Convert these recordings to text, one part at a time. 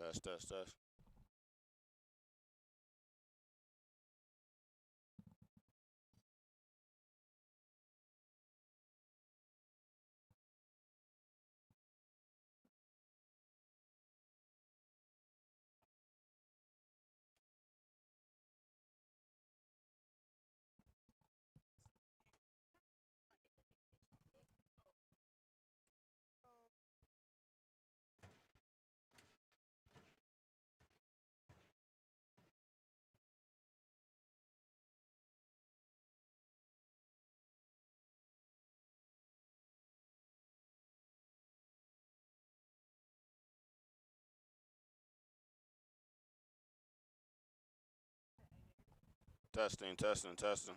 Test, test, test. Testing, testing, testing.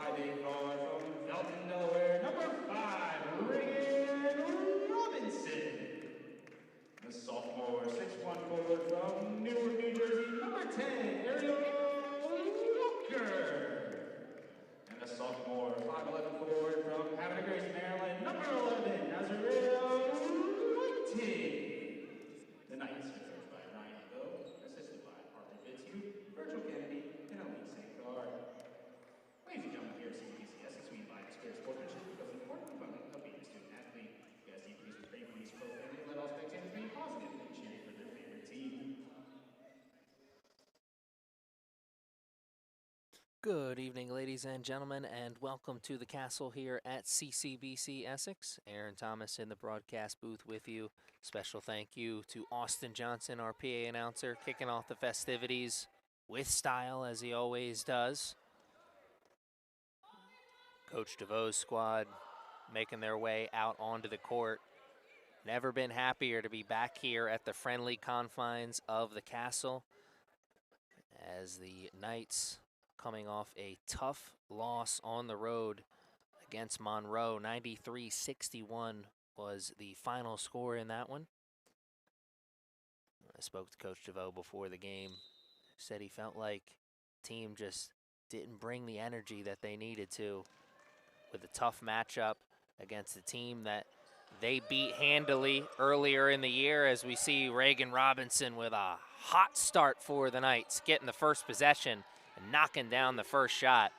sliding guard from Felton, Delaware, number 5, Reagan Robinson. The sophomore 6'1" forward from Newark, New Jersey, number 10, Ariel Walker. And the sophomore 5'11" forward from Havana Grace, Maryland, number 11, Nazareo Whiting. The Knights are coached by Ryan Hill, assisted by Parker Fitzhugh, Virgil Kennedy, and Elise St. Clair. Ladies and gentlemen, here at CCBC Essex, we invite the spirit of sportsmanship because an important component of being a student athlete. We ask you please refrain from use of profanity and let all spectators be positive and cheering for their favorite team. Good evening, ladies and gentlemen, and welcome to the castle here at CCBC Essex. Aaron Thomas in the broadcast booth with you. Special thank you to Austin Johnson, our PA announcer, kicking off the festivities with style, as he always does. Coach DeVoe's squad making their way out onto the court. Never been happier to be back here at the friendly confines of the castle as the Knights coming off a tough loss on the road against Monroe. 93-61 was the final score in that one. I spoke to Coach DeVoe before the game. Said he felt like the team just didn't bring the energy that they needed to with a tough matchup against a team that they beat handily earlier in the year, as we see Reagan Robinson with a hot start for the Knights, getting the first possession and knocking down the first shot.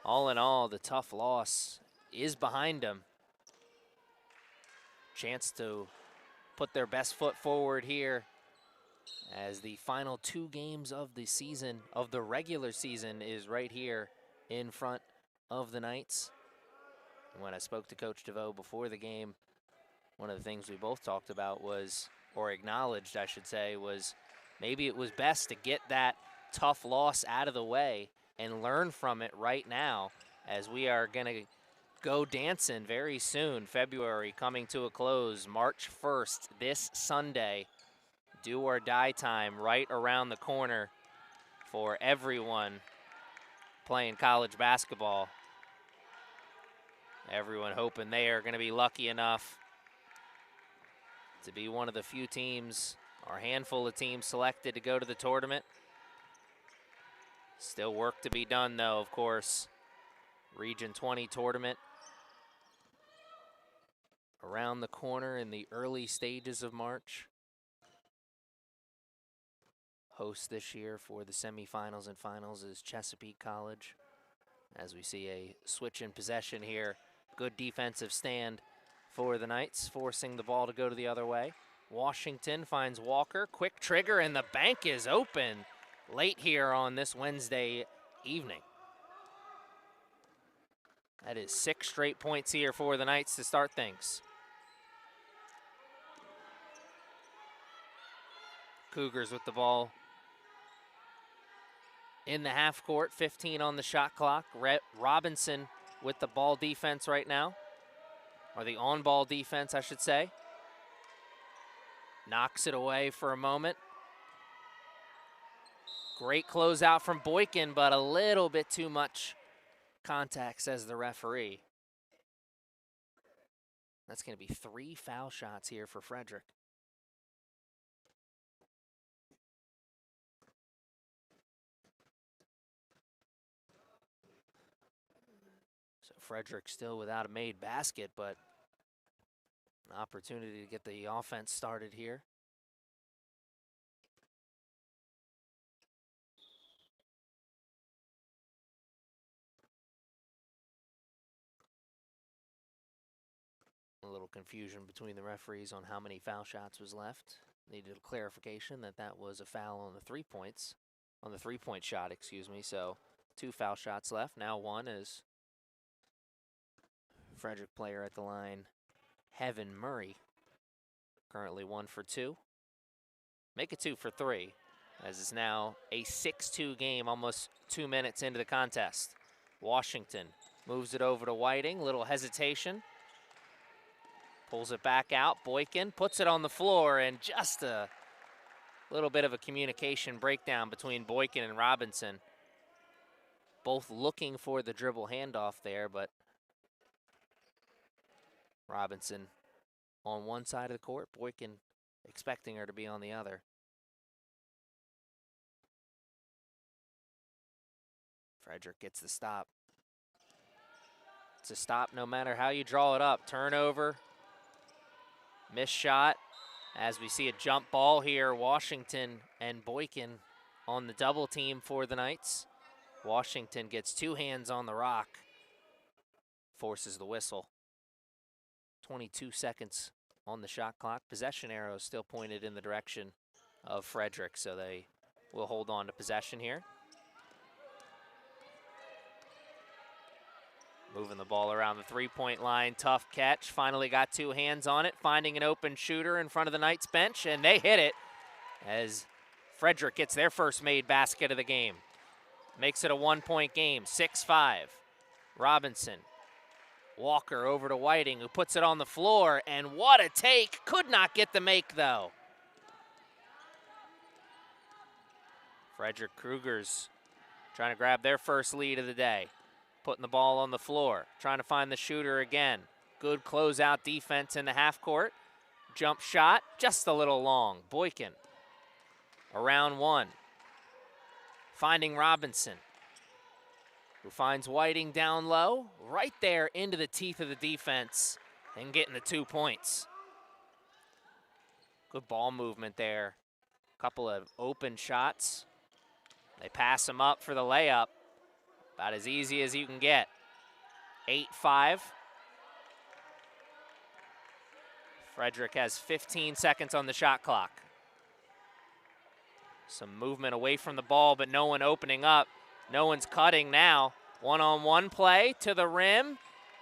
All in all, the tough loss is behind them. Chance to put their best foot forward here as the final 2 games of the season, of the regular season, is right here in front of the Knights. And when I spoke to Coach DeVoe before the game, one of the things we both talked about was, or acknowledged, I should say, was maybe it was best to get that tough loss out of the way and learn from it right now, as we are going to go dancing very soon. February coming to a close, March 1st, this Sunday. Do or die time right around the corner for everyone playing college basketball. Everyone hoping they are going to be lucky enough to be one of the few teams, or a handful of teams, selected to go to the tournament. Still work to be done, though, of course. Region 20 tournament around the corner in the early stages of March. Host this year for the semifinals and finals is Chesapeake College. As we see a switch in possession here. Good defensive stand for the Knights, forcing the ball to go to the other way. Washington finds Walker, quick trigger, and the bank is open late here on this Wednesday evening. That is 6 straight points here for the Knights to start things. Cougars with the ball in the half court, 15 on the shot clock. Robinson with the ball defense right now, or the on-ball defense, I should say. Knocks it away for a moment. Great closeout from Boykin, but a little bit too much contact, says the referee. That's going to be 3 foul shots here for Frederick. So Frederick still without a made basket, but an opportunity to get the offense started here. A little confusion between the referees on how many foul shots was left. Needed a clarification that that was a foul on the 3 points, on the 3-point shot, excuse me. So 2 foul shots left. Now 1 is Frederick player at the line, Heaven Murray. Currently 1 for 2. Make it 2 for 3, as it's now a 6-2 game, almost 2 minutes into the contest. Washington moves it over to Whiting. Little hesitation. Pulls it back out. Boykin puts it on the floor, and just a little bit of a communication breakdown between Boykin and Robinson. both looking for the dribble handoff there, but Robinson on one side of the court, Boykin expecting her to be on the other. Frederick gets the stop. It's a stop no matter how you draw it up. Turnover, missed shot. As we see a jump ball here, Washington and Boykin on the double team for the Knights. Washington gets two hands on the rock, forces the whistle. 22 seconds on the shot clock. Possession arrow still pointed in the direction of Frederick, so they will hold on to possession here. Moving the ball around the three-point line, tough catch. Finally got two hands on it, finding an open shooter in front of the Knights bench, and they hit it as Frederick gets their first made basket of the game. Makes it a one-point game, 6-5. Robinson, Walker over to Whiting, who puts it on the floor, and what a take. Could not get the make, though. Frederick Cougars trying to grab their first lead of the day. Putting the ball on the floor, trying to find the shooter again. Good closeout defense in the half court. Jump shot, just a little long. Boykin, around one. Finding Robinson, who finds Whiting down low, right there into the teeth of the defense and getting the 2 points. Good ball movement there. Couple of open shots. They pass him up for the layup. About as easy as you can get. 8-5. Frederick has 15 seconds on the shot clock. Some movement away from the ball, but no one opening up. No one's cutting now. One-on-one play to the rim.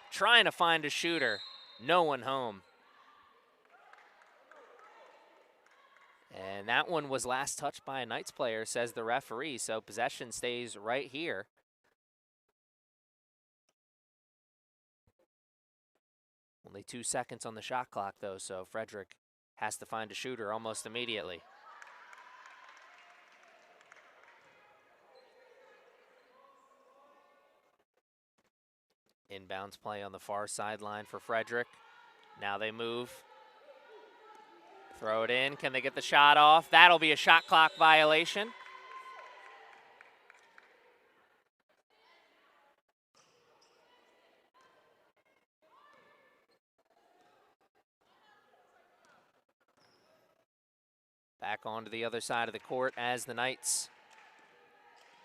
Trying to find a shooter. No one home. And that one was last touched by a Knights player, says the referee, so possession stays right here. Only 2 seconds on the shot clock, though, so Frederick has to find a shooter almost immediately. Inbounds play on the far sideline for Frederick. Now they move. Throw it in. Can they get the shot off? That'll be a shot clock violation. Back onto the other side of the court as the Knights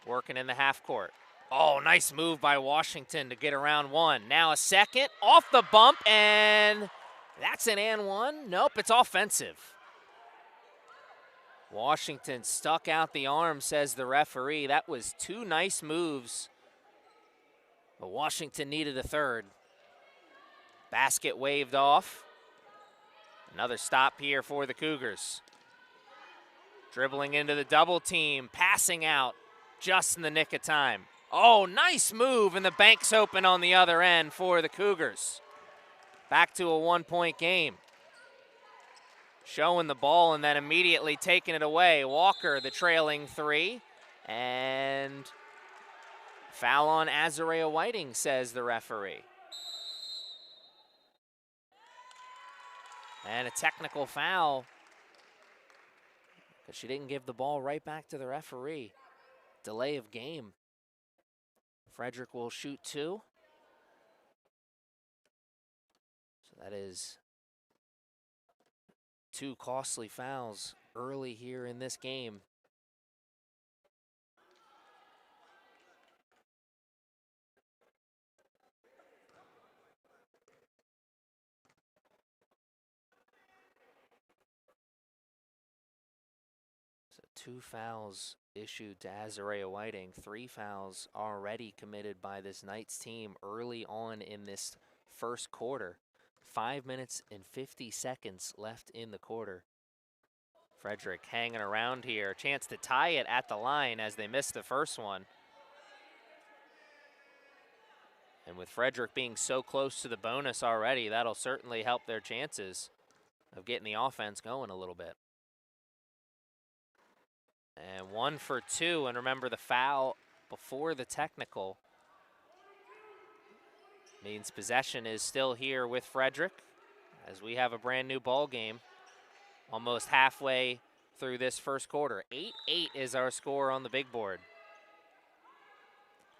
working in the half court. Oh, nice move by Washington to get around one. Now a second, off the bump, and that's an and one. Nope, it's offensive. Washington stuck out the arm, says the referee. That was two nice moves, but Washington needed a third. Basket waved off. Another stop here for the Cougars. Dribbling into the double team, passing out just in the nick of time. Oh, nice move, and the bank's open on the other end for the Cougars. Back to a 1 point game. Showing the ball and then immediately taking it away. Walker, the trailing three, and foul on Azarea Whiting, says the referee. And a technical foul, because she didn't give the ball right back to the referee. Delay of game. Frederick will shoot two. So that is two costly fouls early here in this game. So two fouls issued to Azarea Whiting. 3 fouls already committed by this Knights team early on in this first quarter. 5 minutes and 50 seconds left in the quarter. Frederick hanging around here. Chance to tie it at the line as they missed the first one. And with Frederick being so close to the bonus already, that'll certainly help their chances of getting the offense going a little bit. And 1 for 2, and remember the foul before the technical. Means possession is still here with Frederick as we have a brand new ball game almost halfway through this first quarter. 8-8 is our score on the big board.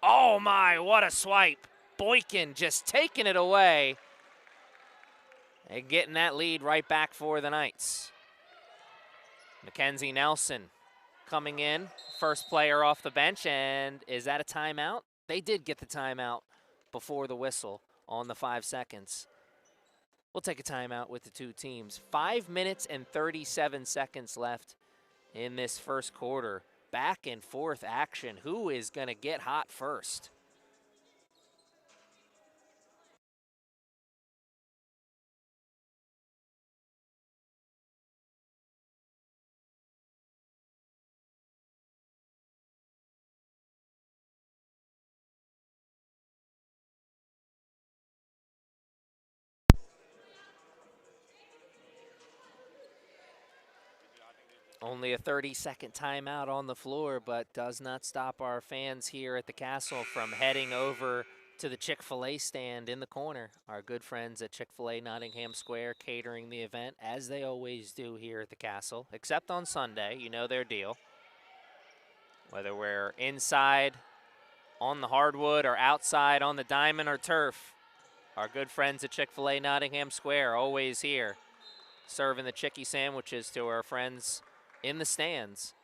Oh my, what a swipe. Boykin just taking it away and getting that lead right back for the Knights. Mackenzie Nelson coming in, first player off the bench, and is that a timeout? They did get the timeout before the whistle on the 5 seconds. We'll take a timeout with the two teams. 5 minutes and 37 seconds left in this first quarter. Back and forth action. Who is going to get hot first? Only a 30-second timeout on the floor, but does not stop our fans here at the Castle from heading over to the Chick-fil-A stand in the corner. Our good friends at Chick-fil-A Nottingham Square catering the event, as they always do here at the Castle, except on Sunday. You know their deal. Whether we're inside on the hardwood or outside on the diamond or turf, our good friends at Chick-fil-A Nottingham Square always here serving the chickie sandwiches to our friends in the stands.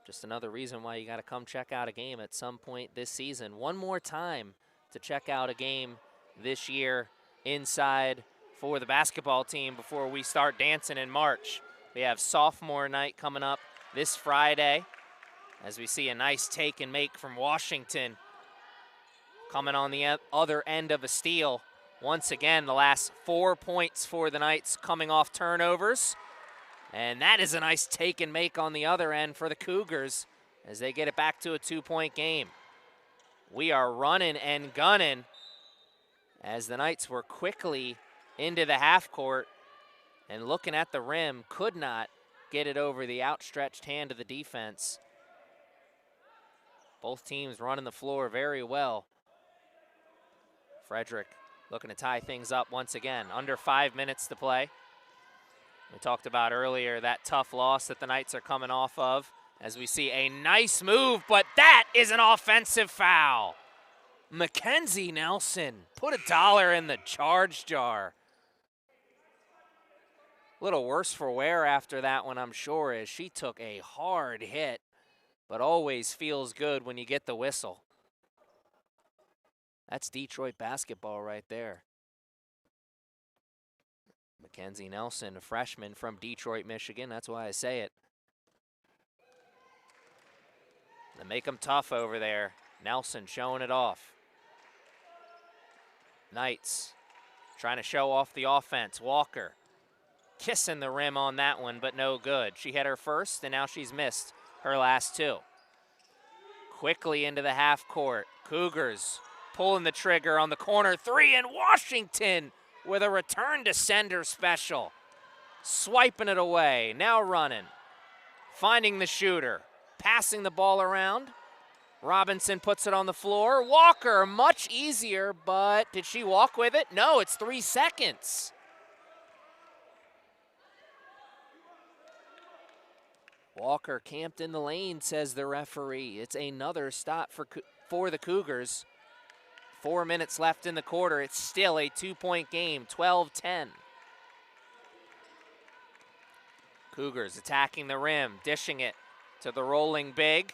Just another reason why you got to come check out a game at some point this season. One more time to check out a game this year inside for the basketball team before we start dancing in March. We have sophomore night coming up this Friday as we see a nice take and make from Washington coming on the other end of a steal. Once again, the last 4 points for the Knights coming off turnovers. And that is a nice take and make on the other end for the Cougars as they get it back to a 2-point game. We are running and gunning as the Knights were quickly into the half court and looking at the rim, could not get it over the outstretched hand of the defense. Both teams running the floor very well. Frederick looking to tie things up once again. Under 5 minutes to play. We talked about earlier that tough loss that the Knights are coming off of as we see a nice move, but that is an offensive foul. Mackenzie Nelson put $1 in the charge jar. A little worse for wear after that one, I'm sure, as she took a hard hit, but always feels good when you get the whistle. That's Detroit basketball right there. Mackenzie Nelson, a freshman from Detroit, Michigan. That's why I say it. They make them tough over there. Nelson showing it off. Knights trying to show off the offense. Walker kissing the rim on that one, but no good. She hit her first, and now she's missed her last two. Quickly into the half court. Cougars pulling the trigger on the corner three, and Washington with a return to sender special. Swiping it away, now running. Finding the shooter, passing the ball around. Robinson puts it on the floor. Walker, much easier, but did she walk with it? No, it's 3 seconds. Walker camped in the lane, says the referee. It's another stop for the Cougars. 4 minutes left in the quarter. It's still a 2-point game, 12-10. Cougars attacking the rim, dishing it to the rolling big,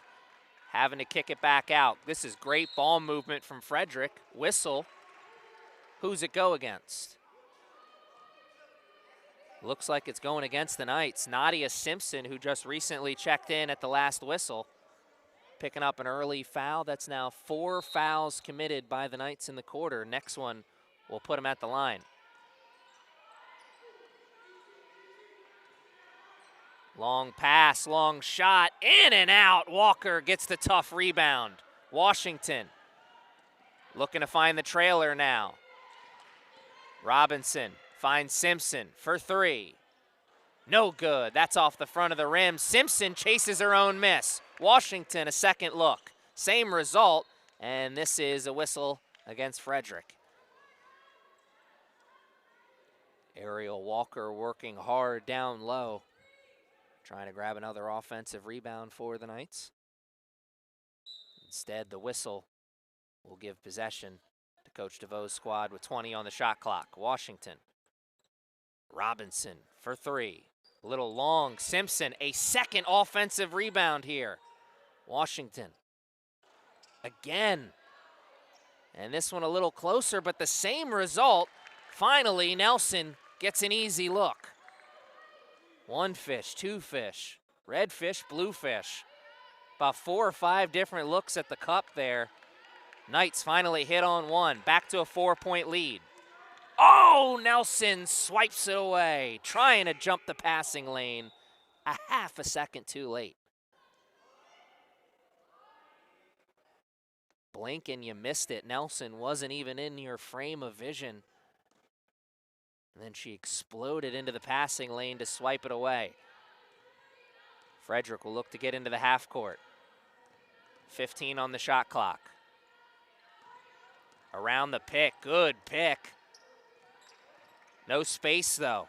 having to kick it back out. This is great ball movement from Frederick. Whistle. Who's it go against? Looks like it's going against the Knights. Nadia Simpson, who just recently checked in at the last whistle, picking up an early foul. That's now 4 fouls committed by the Knights in the quarter. Next one will put them at the line. Long pass, long shot, in and out. Walker gets the tough rebound. Washington looking to find the trailer now. Robinson finds Simpson for three. No good. That's off the front of the rim. Simpson chases her own miss. Washington a second look. Same result, and this is a whistle against Frederick. Ariel Walker working hard down low, trying to grab another offensive rebound for the Knights. Instead, the whistle will give possession to Coach DeVoe's squad with 20 on the shot clock. Washington. Robinson for three. A little long. Simpson, a second offensive rebound here. Washington again. And this one a little closer, but the same result. Finally, Nelson gets an easy look. One fish, two fish, red fish, blue fish. About 4 or 5 different looks at the cup there. Knights finally hit on one. Back to a 4-point lead. Oh, Nelson swipes it away, trying to jump the passing lane a half a second too late. Blink and you missed it. Nelson wasn't even in your frame of vision. And then she exploded into the passing lane to swipe it away. Frederick will look to get into the half court. 15 on the shot clock. Around the pick, good pick. No space though.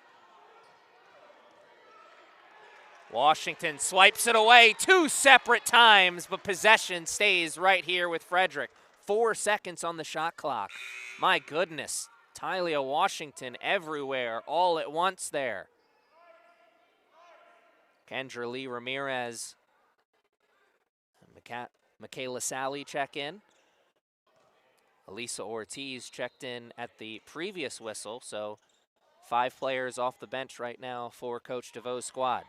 Washington swipes it away 2 separate times, but possession stays right here with Frederick. 4 seconds on the shot clock. My goodness, Tylia Washington everywhere, all at once there. Kendra Lee Ramirez, Michaela Sally check in. Elisa Ortiz checked in at the previous whistle, so 5 players off the bench right now for Coach DeVoe's squad.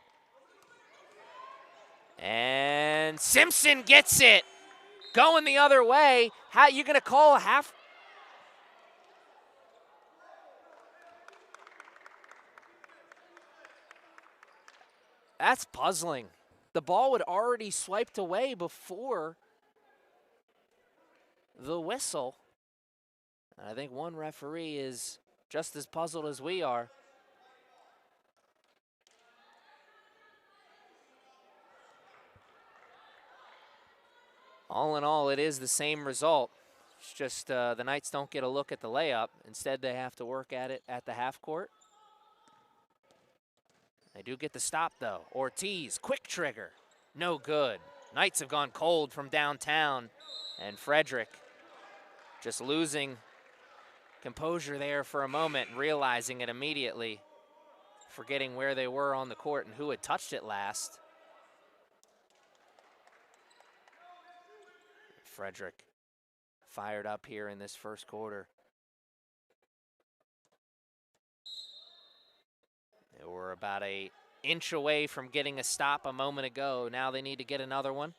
And Simpson gets it. Going the other way. How you going to call a half? That's puzzling. The ball had already swiped away before the whistle. I think one referee is just as puzzled as we are. All in all, it is the same result. It's just the Knights don't get a look at the layup. Instead, they have to work at it at the half court. They do get the stop, though. Ortiz, quick trigger. No good. Knights have gone cold from downtown. And Frederick just losing composure there for a moment, realizing it immediately, forgetting where they were on the court and who had touched it last. Frederick fired up here in this first quarter. They were about an inch away from getting a stop a moment ago. Now they need to get another one.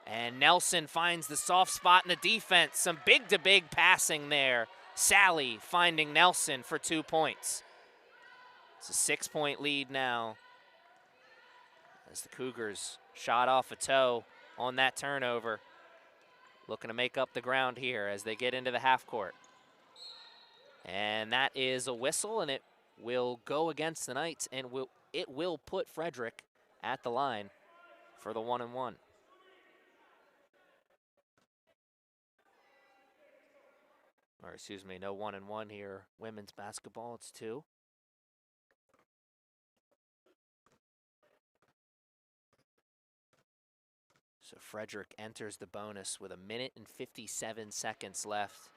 And Nelson finds the soft spot in the defense. Some big-to-big passing there. Sally finding Nelson for 2 points. It's a 6-point lead now as the Cougars shot off a toe on that turnover. Looking to make up the ground here as they get into the half court. And that is a whistle, and it will go against the Knights, and it will put Frederick at the line for the 1-and-1. Or excuse me, no 1-and-1 here. Women's basketball, it's 2. So Frederick enters the bonus with 1 minute and 57 seconds left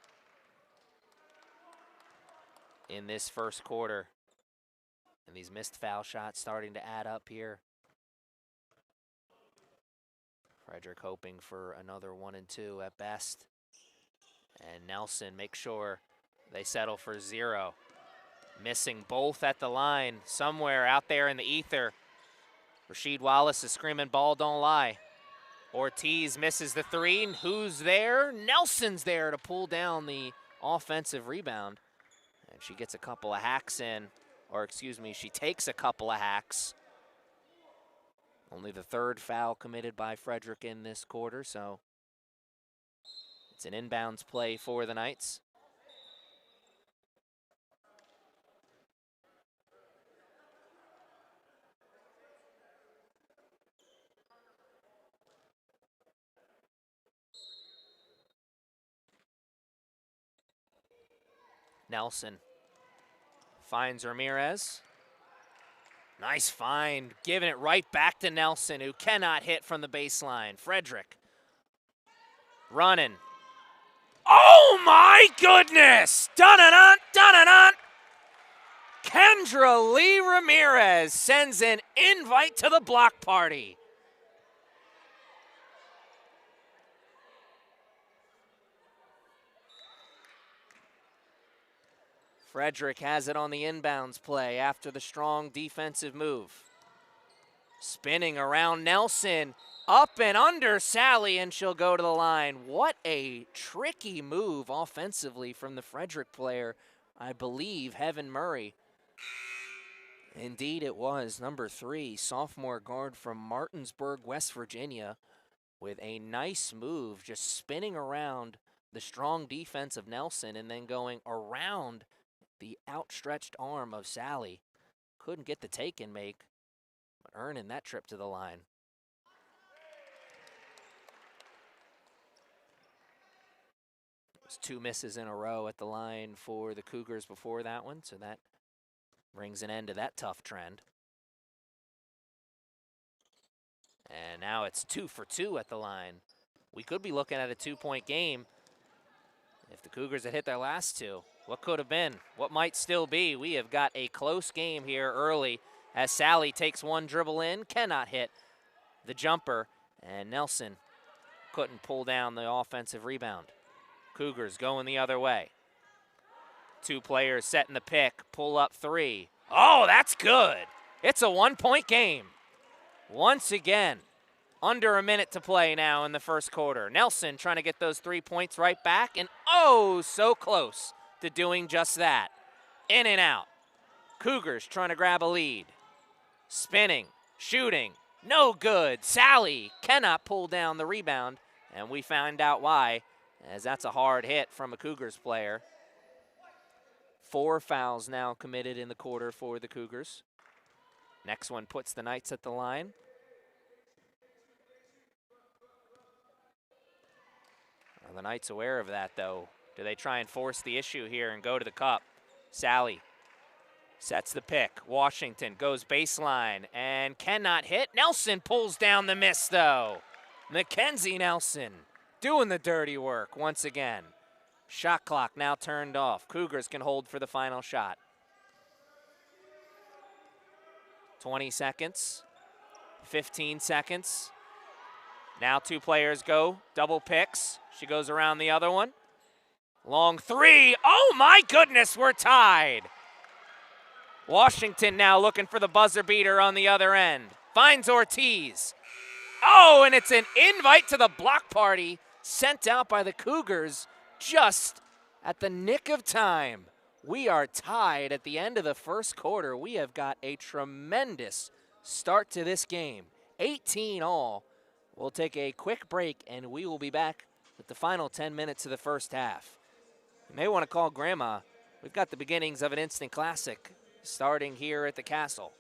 in this first quarter. And these missed foul shots starting to add up here. Frederick hoping for another 1-and-2 at best. And Nelson makes sure they settle for 0. Missing both at the line, somewhere out there in the ether. Rasheed Wallace is screaming, "Ball don't lie." Ortiz misses the 3, and who's there? Nelson's there to pull down the offensive rebound. And she gets a couple of hacks in, or excuse me, she takes a couple of hacks. Only the 3rd foul committed by Frederick in this quarter, so it's an inbounds play for the Knights. Nelson finds Ramirez. Nice find, giving it right back to Nelson, who cannot hit from the baseline. Frederick running. Oh my goodness! Dun-dun-dun, dun-dun-dun! Kendra Lee Ramirez sends an invite to the block party. Frederick has it on the inbounds play after the strong defensive move. Spinning around Nelson, up and under Sally, and she'll go to the line. What a tricky move offensively from the Frederick player, I believe, Heaven Murray. Indeed it was, number 3, sophomore guard from Martinsburg, West Virginia, with a nice move, just spinning around the strong defense of Nelson and then going around the outstretched arm of Sally. Couldn't get the take and make, but earning that trip to the line. It's 2 misses in a row at the line for the Cougars before that one, so that brings an end to that tough trend. And now it's 2 for 2 at the line. We could be looking at a 2-point game if the Cougars had hit their last 2. What could have been? What might still be? We have got a close game here early as Sally takes one dribble in, cannot hit the jumper, and Nelson couldn't pull down the offensive rebound. Cougars going the other way. 2 players setting the pick, pull up 3. Oh, that's good. It's a 1-point game. Once again, under a minute to play now in the first quarter. Nelson trying to get those 3 points right back, and oh, so close to doing just that. In and out. Cougars trying to grab a lead. Spinning, shooting, no good. Sally cannot pull down the rebound, and we find out why, as that's a hard hit from a Cougars player. 4 fouls now committed in the quarter for the Cougars. Next one puts the Knights at the line. Are the Knights aware of that, though? Do they try and force the issue here and go to the cup? Sally sets the pick. Washington goes baseline and cannot hit. Nelson pulls down the miss, though. Mackenzie Nelson doing the dirty work once again. Shot clock now turned off. Cougars can hold for the final shot. 20 seconds, 15 seconds. Now 2 players go, double picks. She goes around the other one. Long 3, oh my goodness, we're tied. Washington now looking for the buzzer beater on the other end. Finds Ortiz. Oh, and it's an invite to the block party sent out by the Cougars just at the nick of time. We are tied at the end of the first quarter. We have got a tremendous start to this game. 18 all. We'll take a quick break, and we will be back with the final 10 minutes of the first half. You may want to call Grandma. We've got the beginnings of an instant classic starting here at the Castle.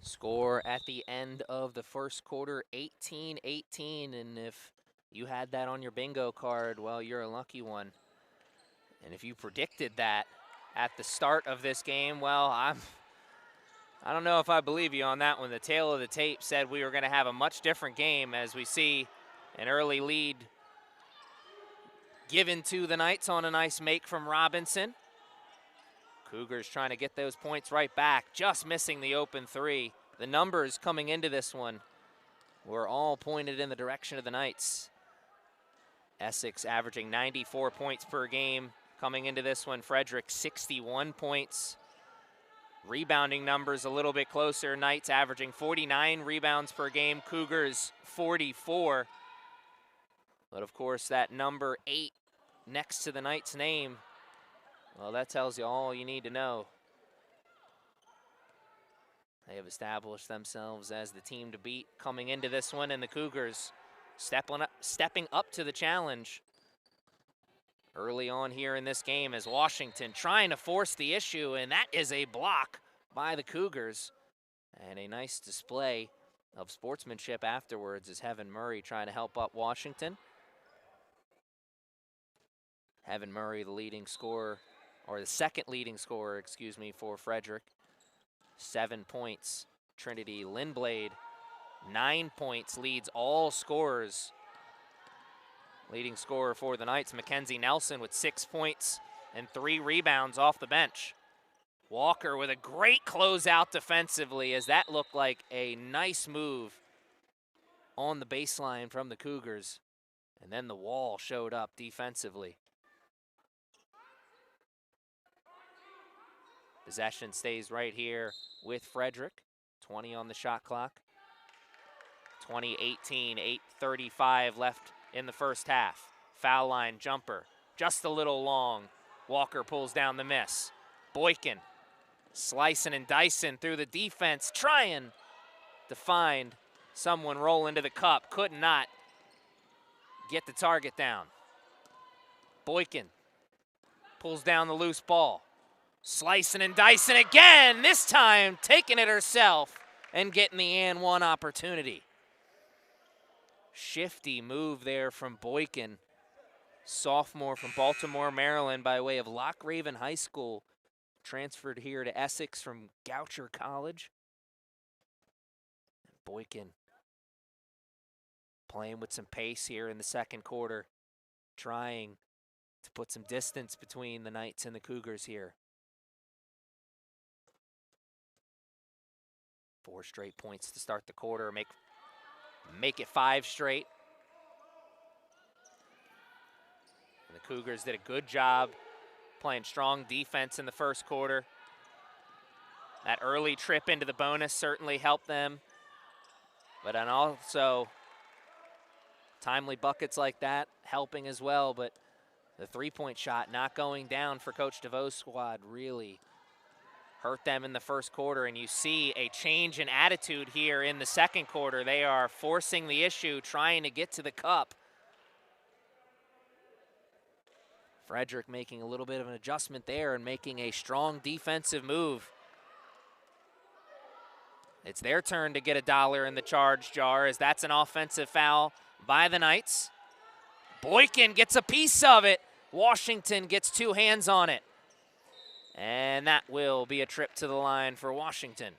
Score at the end of the first quarter, 18-18, and if you had that on your bingo card, well, you're a lucky one. And if you predicted that at the start of this game. Well, I don't know if I believe you on that one. The tail of the tape said we were going to have a much different game, as we see an early lead given to the Knights on a nice make from Robinson. Cougars trying to get those points right back, just missing the open three. The numbers coming into this one were all pointed in the direction of the Knights. Essex averaging 94 points per game coming into this one. Frederick 61 points. Rebounding numbers a little bit closer. Knights averaging 49 rebounds per game. Cougars 44. But of course that number 8 next to the Knights' name, well, that tells you all you need to know. They have established themselves as the team to beat coming into this one, and the Cougars stepping up to the challenge early on here in this game as Washington trying to force the issue, and that is a block by the Cougars. And a nice display of sportsmanship afterwards as Heaven Murray trying to help up Washington. Heaven Murray, the leading scorer, or the second leading scorer, excuse me, for Frederick. 7 points. Trinity Lindblade, 9 points, leads all scorers. Leading scorer for the Knights, Mackenzie Nelson, with 6 points and 3 rebounds off the bench. Walker with a great closeout defensively, as that looked like a nice move on the baseline from the Cougars. And then the wall showed up defensively. Possession stays right here with Frederick. 20 on the shot clock. 20-18, 8:35 left in the first half. Foul line jumper, just a little long. Walker pulls down the miss. Boykin slicing and dicing through the defense, trying to find someone roll into the cup. Could not get the target down. Boykin pulls down the loose ball. Slicing and dicing again, this time taking it herself and getting the and one opportunity. Shifty move there from Boykin, sophomore from Baltimore, Maryland, by way of Loch Raven High School. Transferred here to Essex from Goucher College. Boykin playing with some pace here in the second quarter, trying to put some distance between the Knights and the Cougars here. 4 straight points to start the quarter, make it 5 straight. And the Cougars did a good job playing strong defense in the first quarter. That early trip into the bonus certainly helped them. But then also timely buckets like that helping as well. But the three-point shot not going down for Coach DeVoe's squad really hurt them in the first quarter, and you see a change in attitude here in the second quarter. They are forcing the issue, trying to get to the cup. Frederick making a little bit of an adjustment there and making a strong defensive move. It's their turn to get $1 in the charge jar, as that's an offensive foul by the Knights. Boykin gets a piece of it. Washington gets 2 hands on it. And that will be a trip to the line for Washington.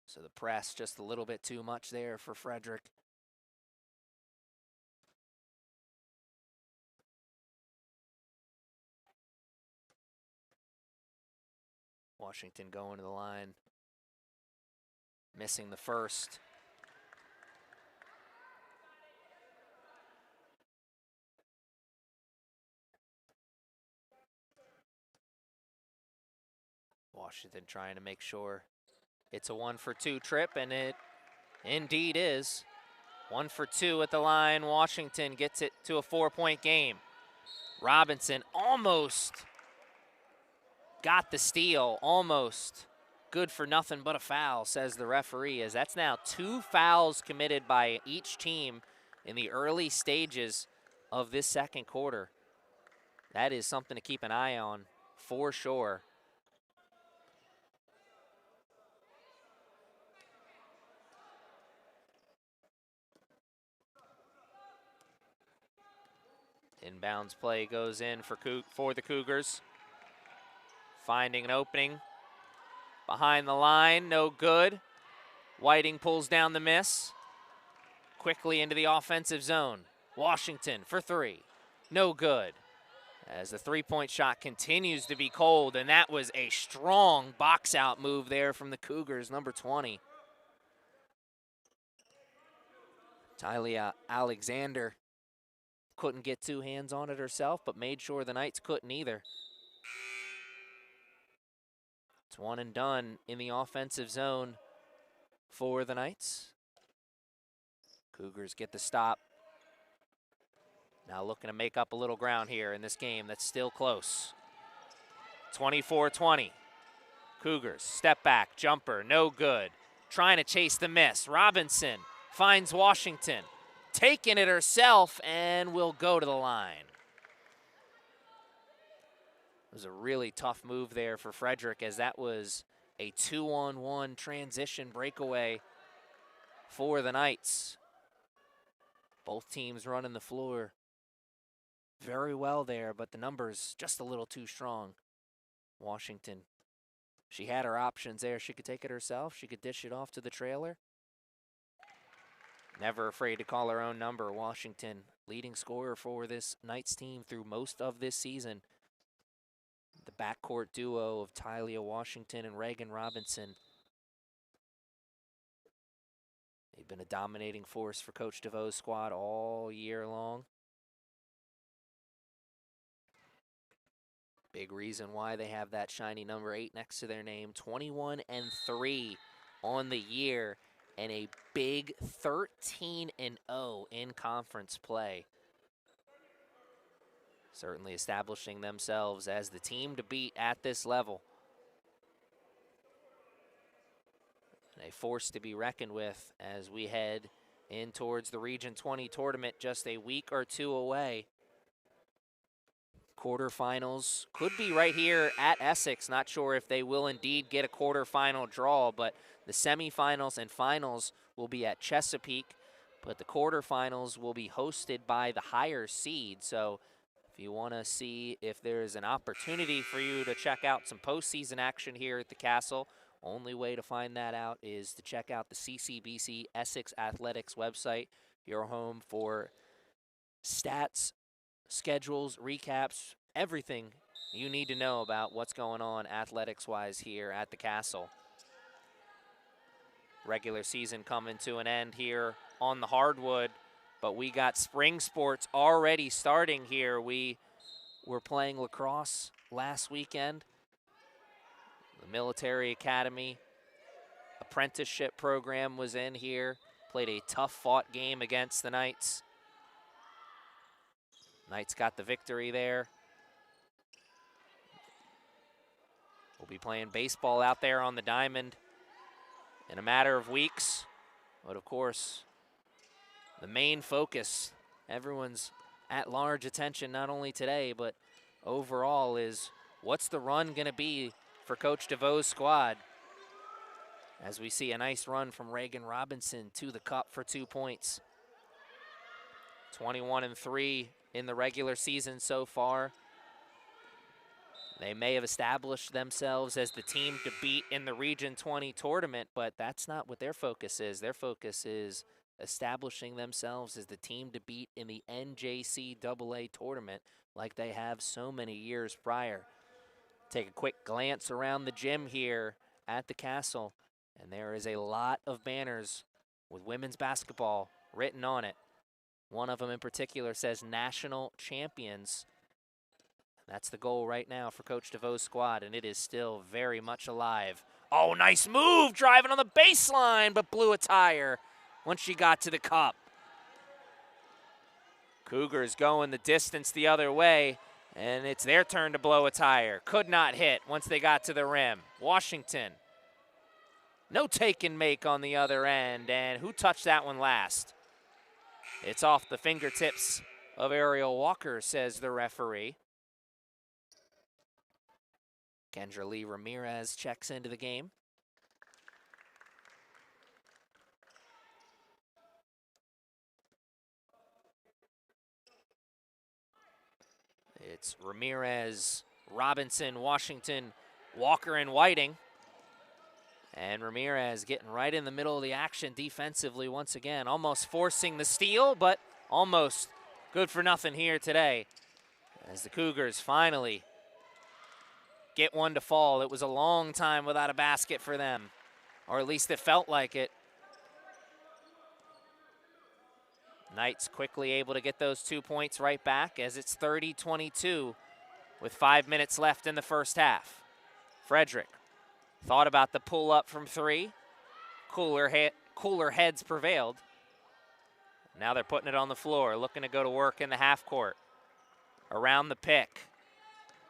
So the press just a little bit too much there for Frederick. Washington going to the line, missing the first. Washington trying to make sure it's a 1-for-2 trip, and it indeed is. 1 for 2 at the line. Washington gets it to a 4-point game. Robinson almost got the steal, almost good for nothing but a foul, says the referee, as that's now 2 fouls committed by each team in the early stages of this second quarter. That is something to keep an eye on for sure. Inbounds play goes in for the Cougars. Finding an opening behind the line, no good. Whiting pulls down the miss. Quickly into the offensive zone. Washington for three, no good. As the three-point shot continues to be cold, and that was a strong box-out move there from the Cougars, number 20. Talia Alexander couldn't get two hands on it herself, but made sure the Knights couldn't either. It's one and done in the offensive zone for the Knights. Cougars get the stop. Now looking to make up a little ground here in this game that's still close. 24-20. Cougars, step back, jumper, no good. Trying to chase the miss. Robinson finds Washington. Taking it herself and will go to the line. It was a really tough move there for Frederick, as that was a 2-on-1 transition breakaway for the Knights. Both teams running the floor very well there, but the numbers just a little too strong. Washington, she had her options there. She could take it herself. She could dish it off to the trailer. Never afraid to call her own number. Washington, leading scorer for this Knights team through most of this season. The backcourt duo of Talia Washington and Reagan Robinson. They've been a dominating force for Coach DeVoe's squad all year long. Big reason why they have that shiny number 8 next to their name. 21-3 on the year, and a big 13-0 in conference play. Certainly establishing themselves as the team to beat at this level. And a force to be reckoned with as we head in towards the Region 20 tournament just a week or two away. Quarterfinals could be right here at Essex. Not sure if they will indeed get a quarterfinal draw, but the semifinals and finals will be at Chesapeake, but the quarterfinals will be hosted by the higher seed. So if you want to see if there's an opportunity for you to check out some postseason action here at the Castle, only way to find that out is to check out the CCBC Essex Athletics website, your home for stats, schedules, recaps, everything you need to know about what's going on athletics-wise here at the Castle. Regular season coming to an end here on the hardwood, but we got spring sports already starting here. We were playing lacrosse last weekend. The military academy apprenticeship program was in here, played a tough-fought game against the Knights. Knights got the victory there. We'll be playing baseball out there on the diamond in a matter of weeks. But of course, the main focus, everyone's at large attention not only today, but overall, is what's the run going to be for Coach DeVoe's squad? As we see a nice run from Reagan Robinson to the cup for 2 points. 21-3 in the regular season so far. They may have established themselves as the team to beat in the Region 20 tournament, but that's not what their focus is. Their focus is establishing themselves as the team to beat in the NJCAA tournament like they have so many years prior. Take a quick glance around the gym here at the Castle, and there is a lot of banners with women's basketball written on it. One of them in particular says National Champions. That's the goal right now for Coach DeVoe's squad, and it is still very much alive. Oh, nice move, driving on the baseline, but blew a tire once she got to the cup. Cougars going the distance the other way, and it's their turn to blow a tire. Could not hit once they got to the rim. Washington, no take and make on the other end, and who touched that one last? It's off the fingertips of Ariel Walker, says the referee. Kendra Lee Ramirez checks into the game. It's Ramirez, Robinson, Washington, Walker, and Whiting. And Ramirez getting right in the middle of the action defensively once again, almost forcing the steal, but almost good for nothing here today as the Cougars finally get one to fall. It was a long time without a basket for them, or at least it felt like it. Knights quickly able to get those 2 points right back as it's 30-22 with 5 minutes left in the first half. Frederick thought about the pull up from three. Cooler heads prevailed. Now they're putting it on the floor, looking to go to work in the half court. Around the pick.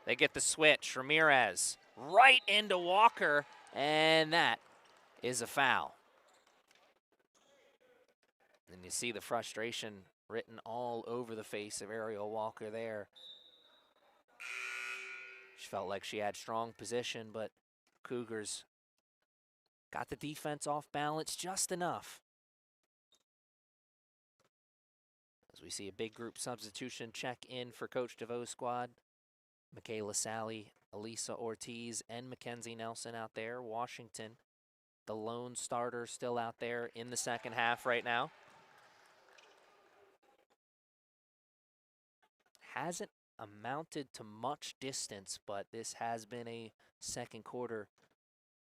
They get the switch. Ramirez right into Walker, and that is a foul. And you see the frustration written all over the face of Ariel Walker there. She felt like she had strong position, but Cougars got the defense off balance just enough. As we see a big group substitution check in for Coach DeVoe's squad. Michaela Sally, Elisa Ortiz, and Mackenzie Nelson out there. Washington, the lone starter, still out there in the second half right now. Hasn't amounted to much distance, but this has been a second quarter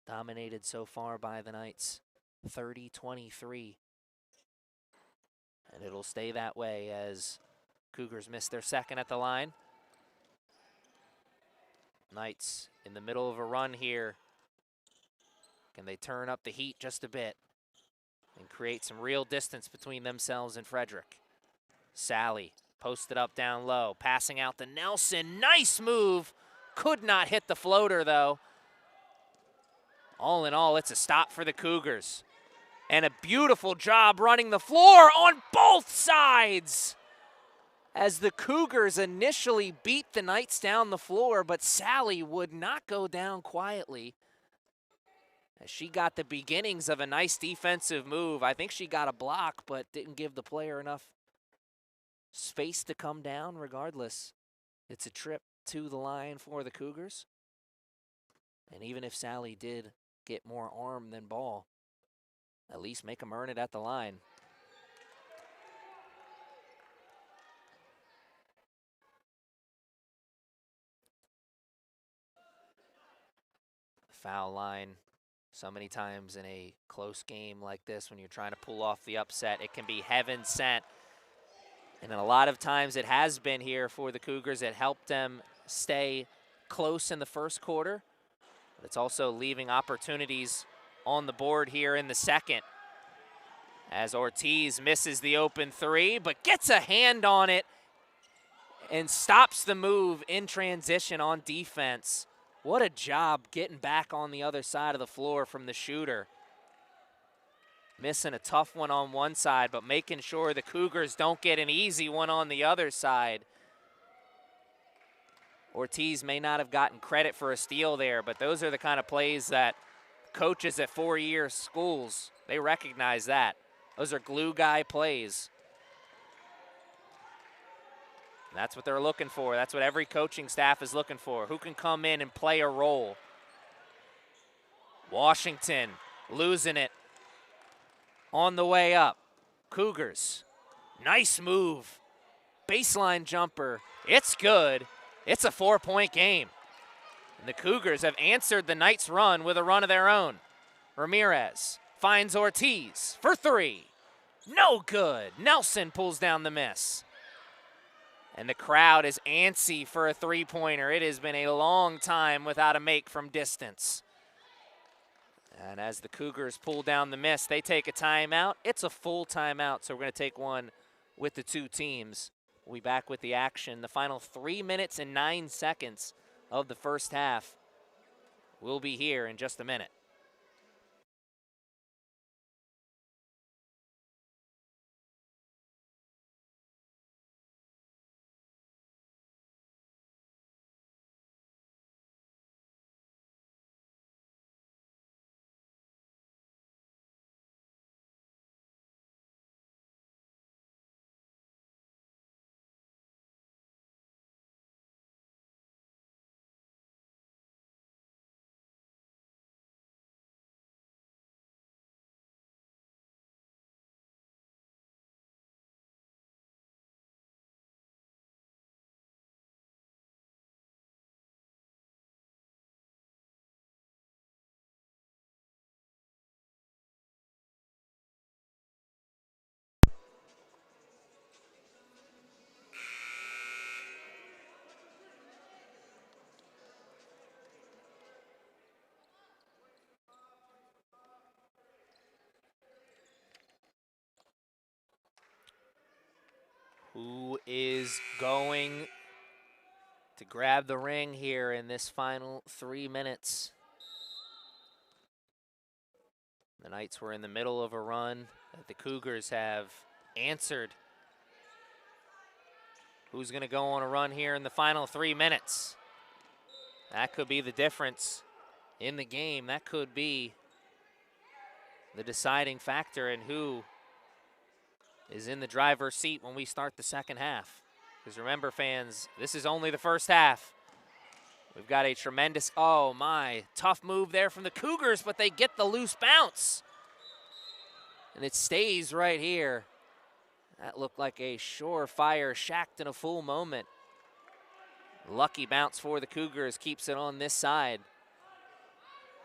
dominated so far by the Knights, 30-23. And it'll stay that way as Cougars miss their second at the line. Knights in the middle of a run here. Can they turn up the heat just a bit and create some real distance between themselves and Frederick? Sally posted up down low, passing out to Nelson. Nice move. Could not hit the floater, though. All in all, it's a stop for the Cougars. And a beautiful job running the floor on both sides. As the Cougars initially beat the Knights down the floor, but Sally would not go down quietly. As she got the beginnings of a nice defensive move. I think she got a block, but didn't give the player enough space to come down. Regardless, it's a trip to the line for the Cougars. And even if Sally did get more arm than ball, at least make them earn it at the line. Foul line. So many times in a close game like this, when you're trying to pull off the upset, it can be heaven sent. And a lot of times it has been here for the Cougars. It helped them stay close in the first quarter. But it's also leaving opportunities on the board here in the second. As Ortiz misses the open three, but gets a hand on it and stops the move in transition on defense. What a job getting back on the other side of the floor from the shooter. Missing a tough one on one side, but making sure the Cougars don't get an easy one on the other side. Ortiz may not have gotten credit for a steal there, but those are the kind of plays that coaches at four-year schools, they recognize that. Those are glue guy plays. That's what they're looking for. That's what every coaching staff is looking for. Who can come in and play a role? Washington losing it on the way up. Cougars, nice move. Baseline jumper, it's good. It's a 4-point game. And the Cougars have answered the Knights' run with a run of their own. Ramirez finds Ortiz for three. No good. Nelson pulls down the miss. And the crowd is antsy for a three-pointer. It has been a long time without a make from distance. And as the Cougars pull down the miss, they take a timeout. It's a full timeout, so we're going to take one with the two teams. We'll be back with the action. The final 3 minutes and 9 seconds of the first half will be here in just a minute. is going to grab the ring here in this final 3 minutes. The Knights were in the middle of a run that the Cougars have answered. Who's going to go on a run here in the final 3 minutes? That could be the difference in the game. That could be the deciding factor in who is in the driver's seat when we start the second half. Because remember, fans, this is only the first half. We've got a tremendous, oh my, tough move there from the Cougars, but they get the loose bounce. And it stays right here. That looked like a surefire shacked in a full moment. Lucky bounce for the Cougars, keeps it on this side.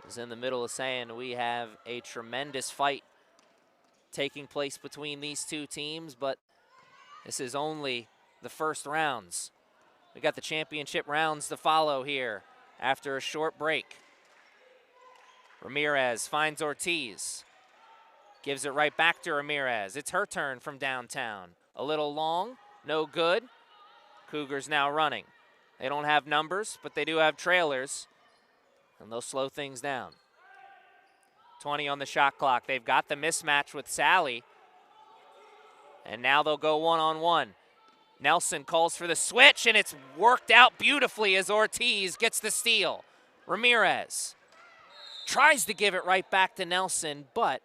I was in the middle of saying we have a tremendous fight taking place between these two teams, but this is only the first rounds. We got the championship rounds to follow here after a short break. Ramirez finds Ortiz. Gives it right back to Ramirez. It's her turn from downtown. A little long, no good. Cougars now running. They don't have numbers, but they do have trailers, and they'll slow things down. 20 on the shot clock. They've got the mismatch with Sally, and now they'll go one-on-one. Nelson calls for the switch, and it's worked out beautifully as Ortiz gets the steal. Ramirez tries to give it right back to Nelson, but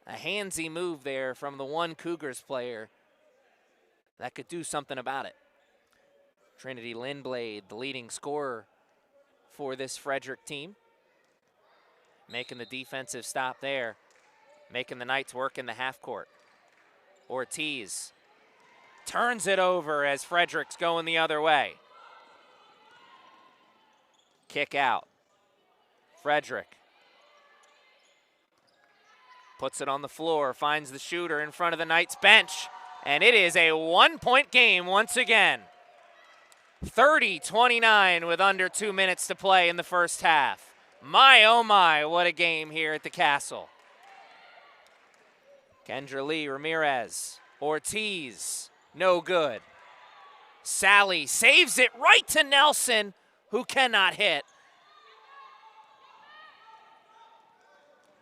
a handsy move there from the one Cougars player that could do something about it. Trinity Lindblade, the leading scorer for this Frederick team, making the defensive stop there, making the Knights work in the half court. Ortiz turns it over as Frederick's going the other way. Kick out. Frederick puts it on the floor, finds the shooter in front of the Knights bench, and it is a one-point game once again. 30-29 with under 2 minutes to play in the first half. My, oh my, what a game here at the Castle. Kendra Lee, Ramirez, Ortiz, no good. Sally saves it right to Nelson, who cannot hit.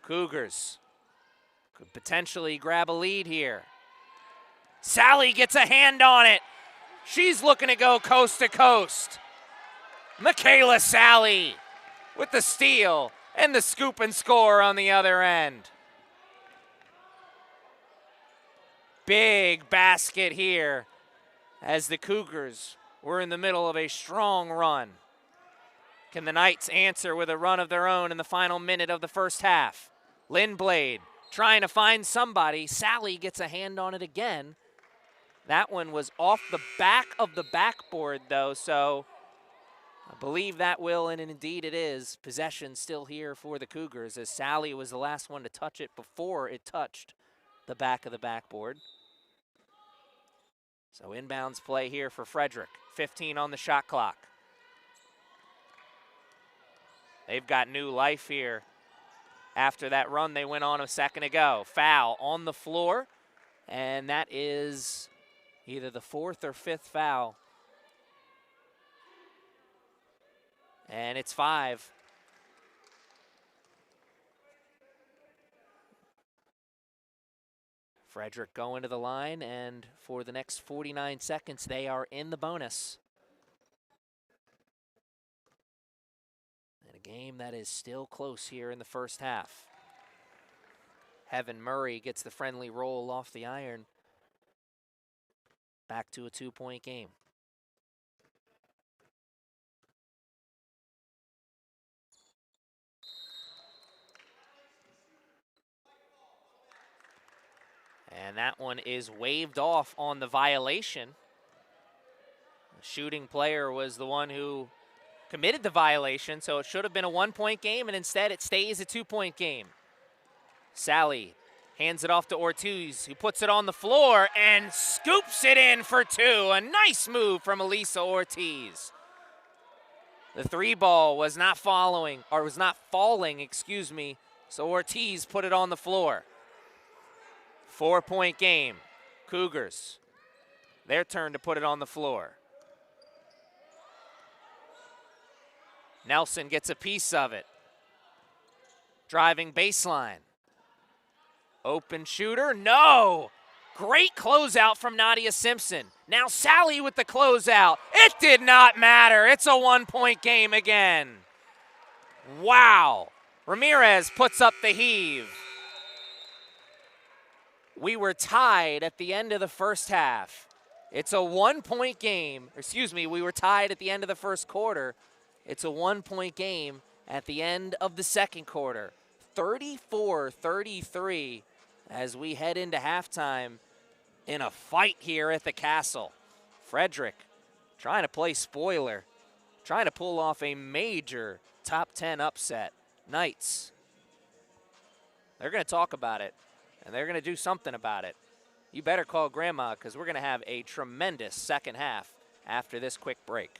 Cougars could potentially grab a lead here. Sally gets a hand on it. She's looking to go coast to coast. Michaela Sally with the steal and the scoop and score on the other end. Big basket here as the Cougars were in the middle of a strong run. Can the Knights answer with a run of their own in the final minute of the first half? Lindblade trying to find somebody. Sally gets a hand on it again. That one was off the back of the backboard, though, so I believe that will, and indeed it is, possession still here for the Cougars, as Sally was the last one to touch it before it touched the back of the backboard. So inbounds play here for Frederick. 15 on the shot clock. They've got new life here after that run they went on a second ago. Foul on the floor, and that is either the fourth or fifth foul. And it's 5. Frederick going to the line, and for the next 49 seconds, they are in the bonus. And a game that is still close here in the first half. Heaven Murray gets the friendly roll off the iron. Back to a 2-point game. And that one is waved off on the violation. The shooting player was the one who committed the violation, so it should have been a 1-point game, and instead it stays a 2-point game. Sally hands it off to Ortiz, who puts it on the floor and scoops it in for 2. A nice move from Elisa Ortiz. The 3-ball was not falling, so Ortiz put it on the floor. 4-point game. Cougars Their turn to put it on the floor. Nelson gets a piece of it. Driving baseline. Open shooter, no! Great closeout from Nadia Simpson. Now Sally with the closeout. It did not matter. It's a one-point game again. Wow. Ramirez puts up the heave. We were tied at the end of the first half. It's a one-point game. We were tied at the end of the first quarter. It's a one-point game at the end of the second quarter. 34-33 as we head into halftime in a fight here at the Castle. Frederick trying to play spoiler, trying to pull off a major top 10 upset. Knights, they're going to talk about it, and they're going to do something about it. You better call Grandma, because we're going to have a tremendous second half after this quick break.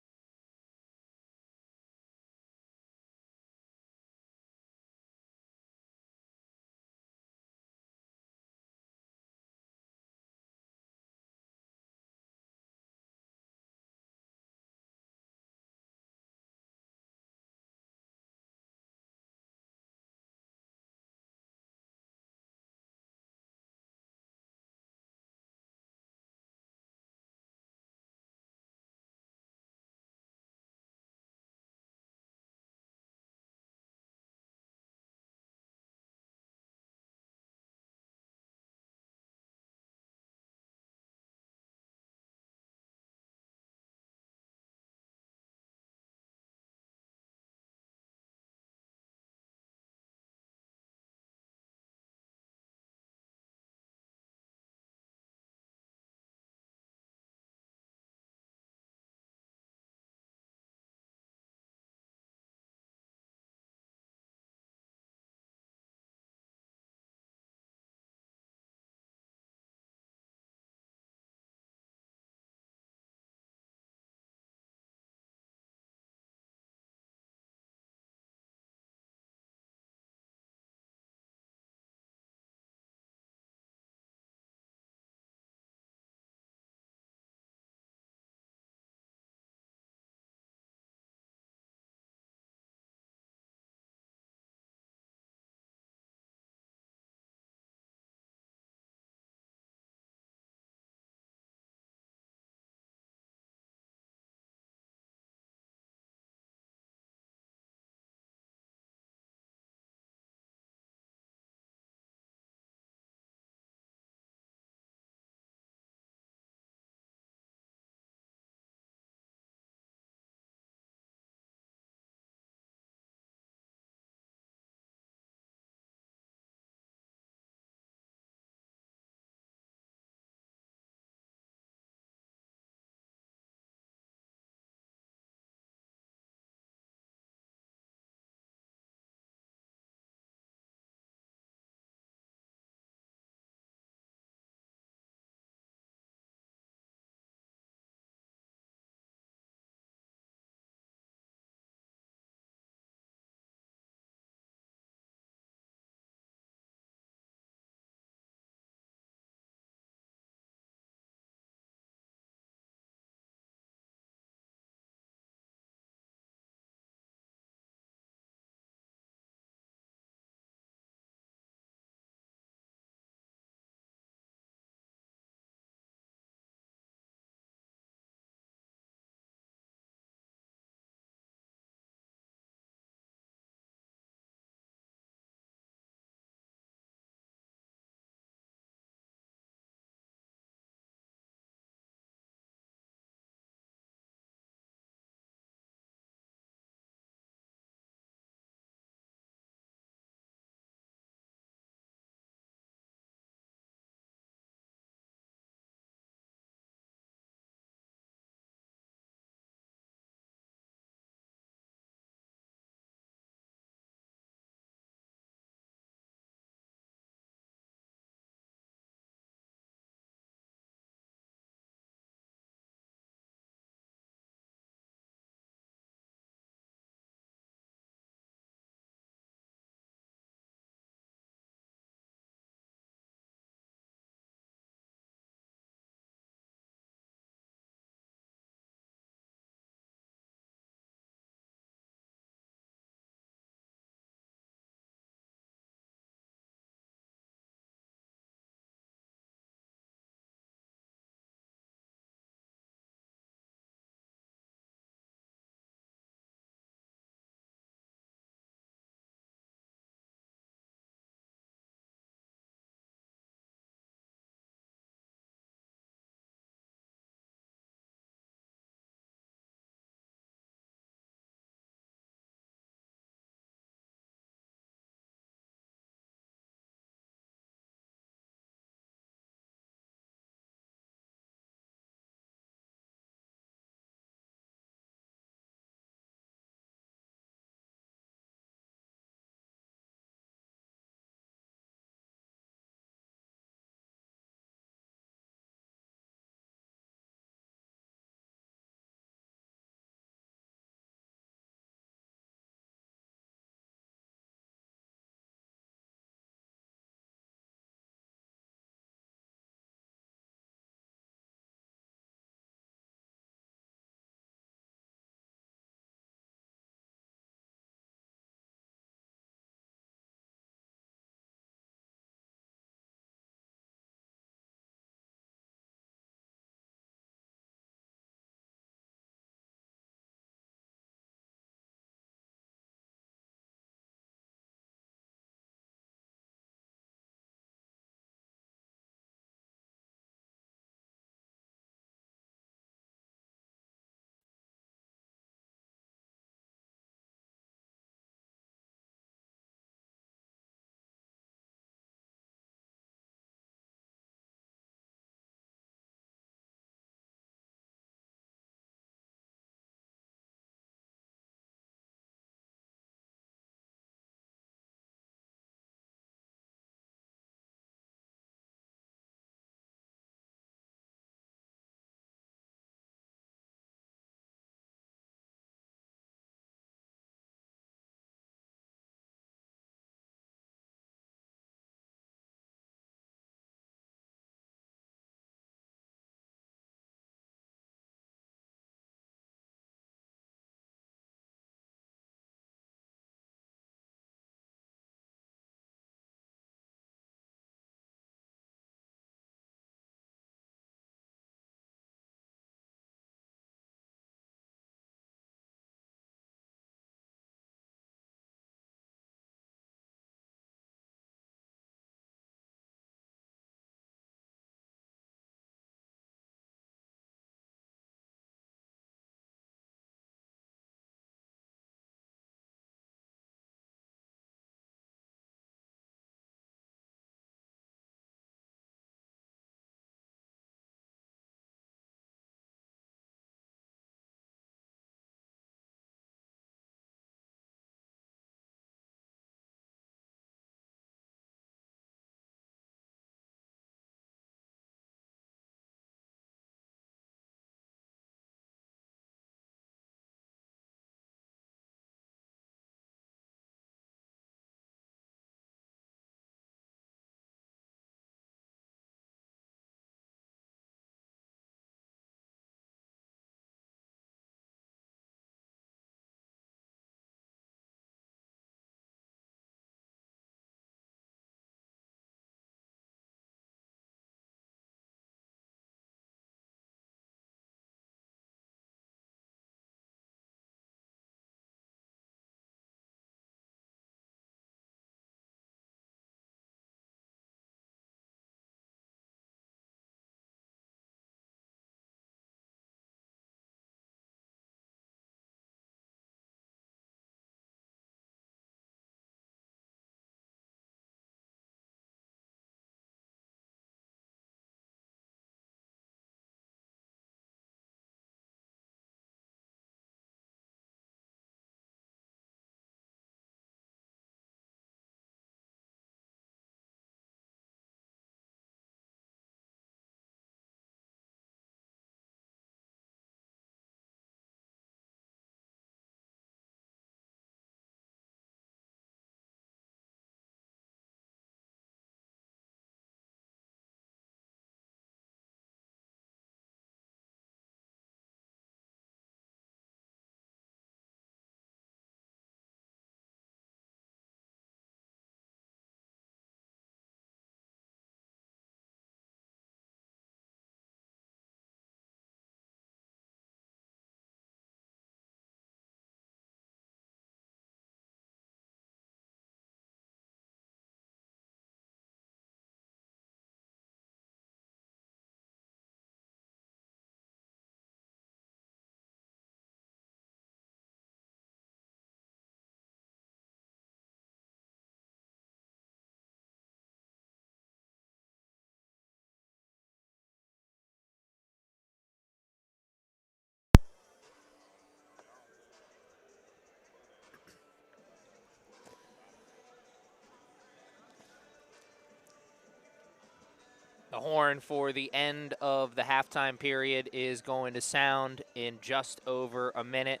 The horn for the end of the halftime period is going to sound in just over a minute.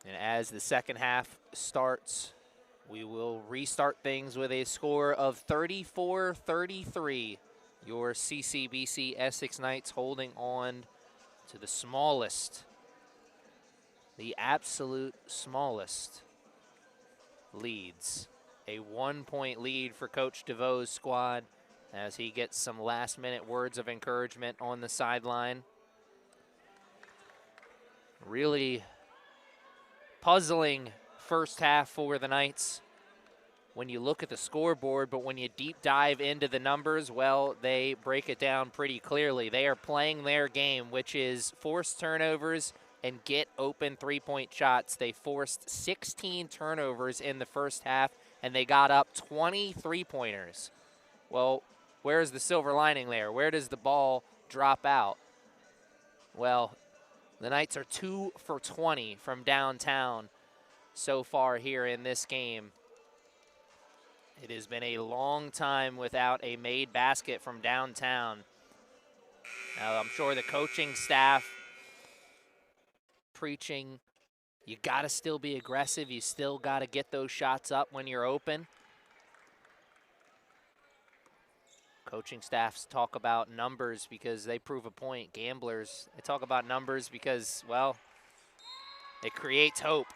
And as the second half starts, we will restart things with a score of 34-33. Your CCBC Essex Knights holding on to the smallest, the absolute smallest leads. A 1-point lead for Coach DeVoe's squad as he gets some last-minute words of encouragement on the sideline. Really puzzling first half for the Knights when you look at the scoreboard, but when you deep dive into the numbers, well, they break it down pretty clearly. They are playing their game, which is force turnovers and get open three-point shots. They forced 16 turnovers in the first half, and they got up 20 three-pointers. Well, where's the silver lining there? Where does the ball drop out? Well, the Knights are 2 for 20 from downtown so far here in this game. It has been a long time without a made basket from downtown. Now, I'm sure the coaching staff preaching, you got to still be aggressive. You still got to get those shots up when you're open. Coaching staffs talk about numbers because they prove a point. Gamblers, they talk about numbers because, well, it creates hope.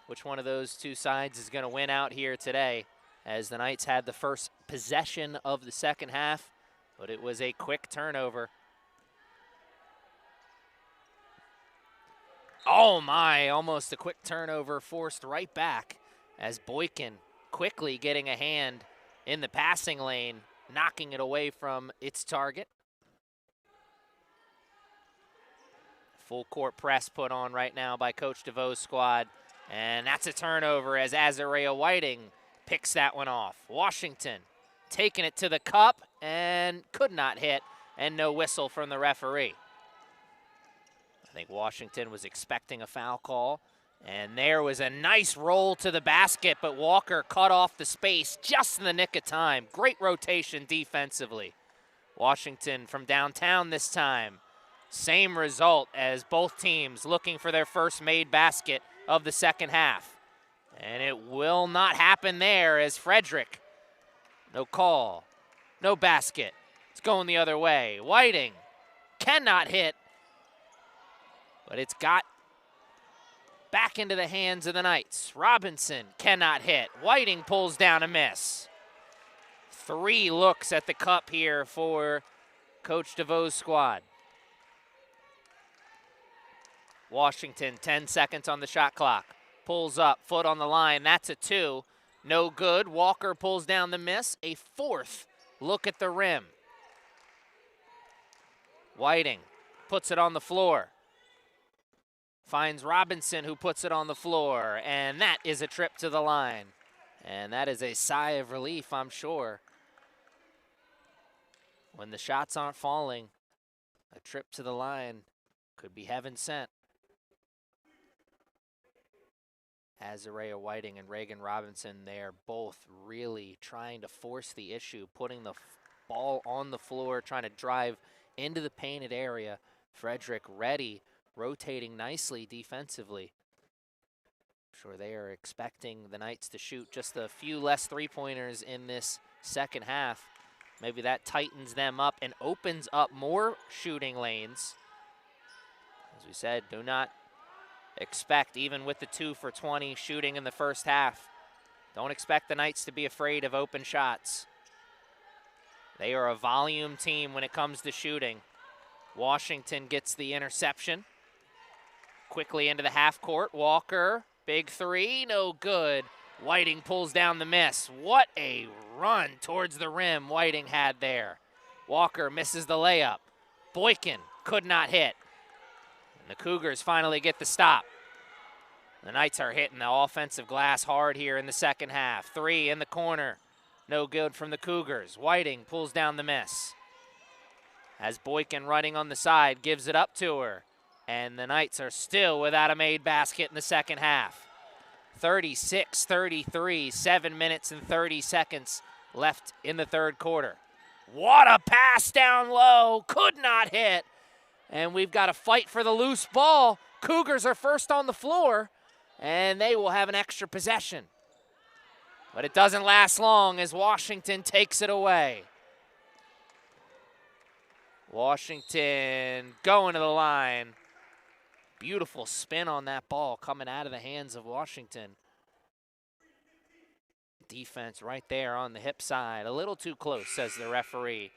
Which one of those two sides is going to win out here today, as the Knights had the first possession of the second half, but it was a quick turnover. Oh my, almost a quick turnover forced right back as Boykin quickly getting a hand in the passing lane, knocking it away from its target. Full court press put on right now by Coach DeVoe's squad. And that's a turnover as Azariah Whiting picks that one off. Washington taking it to the cup and could not hit, and no whistle from the referee. I think Washington was expecting a foul call, and there was a nice roll to the basket, but Walker cut off the space just in the nick of time. Great rotation defensively. Washington from downtown this time. Same result as both teams looking for their first made basket of the second half. And it will not happen there as Frederick, no call, no basket. It's going the other way. Whiting cannot hit, but it's got back into the hands of the Knights. Robinson cannot hit. Whiting pulls down a miss. 3 looks at the cup here for Coach DeVoe's squad. Washington, 10 seconds on the shot clock. Pulls up, foot on the line. That's a 2. No good. Walker pulls down the miss. A 4th look at the rim. Whiting puts it on the floor. Finds Robinson, who puts it on the floor. And that is a trip to the line. And that is a sigh of relief, I'm sure. When the shots aren't falling, a trip to the line could be heaven sent. Azariah Whiting and Reagan Robinson, they're both really trying to force the issue, putting the ball on the floor, trying to drive into the painted area. Frederick ready, rotating nicely defensively. I'm sure they are expecting the Knights to shoot just a few less three-pointers in this second half. Maybe that tightens them up and opens up more shooting lanes. As we said, do not expect, even with the 2 for 20 shooting in the first half, don't expect the Knights to be afraid of open shots. They are a volume team when it comes to shooting. Washington gets the interception. Quickly into the half court. Walker, big 3, no good. Whiting pulls down the miss. What a run towards the rim Whiting had there. Walker misses the layup. Boykin could not hit. And the Cougars finally get the stop. The Knights are hitting the offensive glass hard here in the second half. 3 in the corner. No good from the Cougars. Whiting pulls down the miss. As Boykin running on the side, gives it up to her. And the Knights are still without a made basket in the second half. 36-33, 7 minutes and 30 seconds left in the third quarter. What a pass down low, could not hit. And we've got to fight for the loose ball. Cougars are first on the floor, and they will have an extra possession. But it doesn't last long as Washington takes it away. Washington going to the line. Beautiful spin on that ball coming out of the hands of Washington. Defense right there on the hip side. A little too close, says the referee.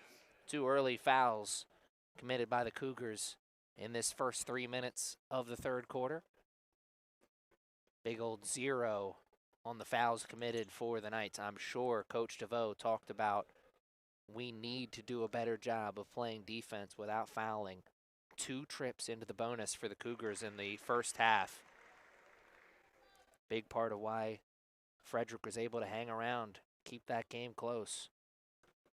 2 early fouls committed by the Cougars in this first 3 minutes of the third quarter. Big old 0 on the fouls committed for the Knights. I'm sure Coach DeVoe talked about we need to do a better job of playing defense without fouling. 2 trips into the bonus for the Cougars in the first half. Big part of why Frederick was able to hang around, keep that game close.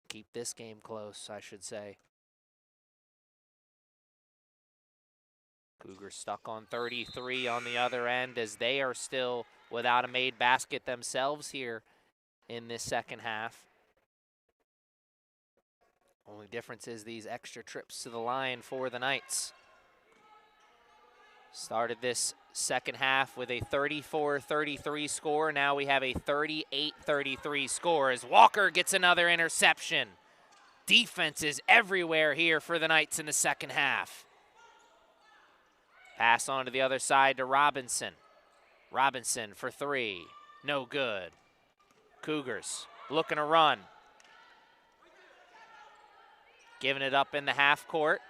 Keep this game close, I should say. Cougars stuck on 33 on the other end as they are still without a made basket themselves here in this second half. Only difference is these extra trips to the line for the Knights. Started this second half with a 34-33 score. Now we have a 38-33 score as Walker gets another interception. Defense is everywhere here for the Knights in the second half. Pass on to the other side to Robinson. Robinson for 3. No good. Cougars looking to run. Giving it up in the half court.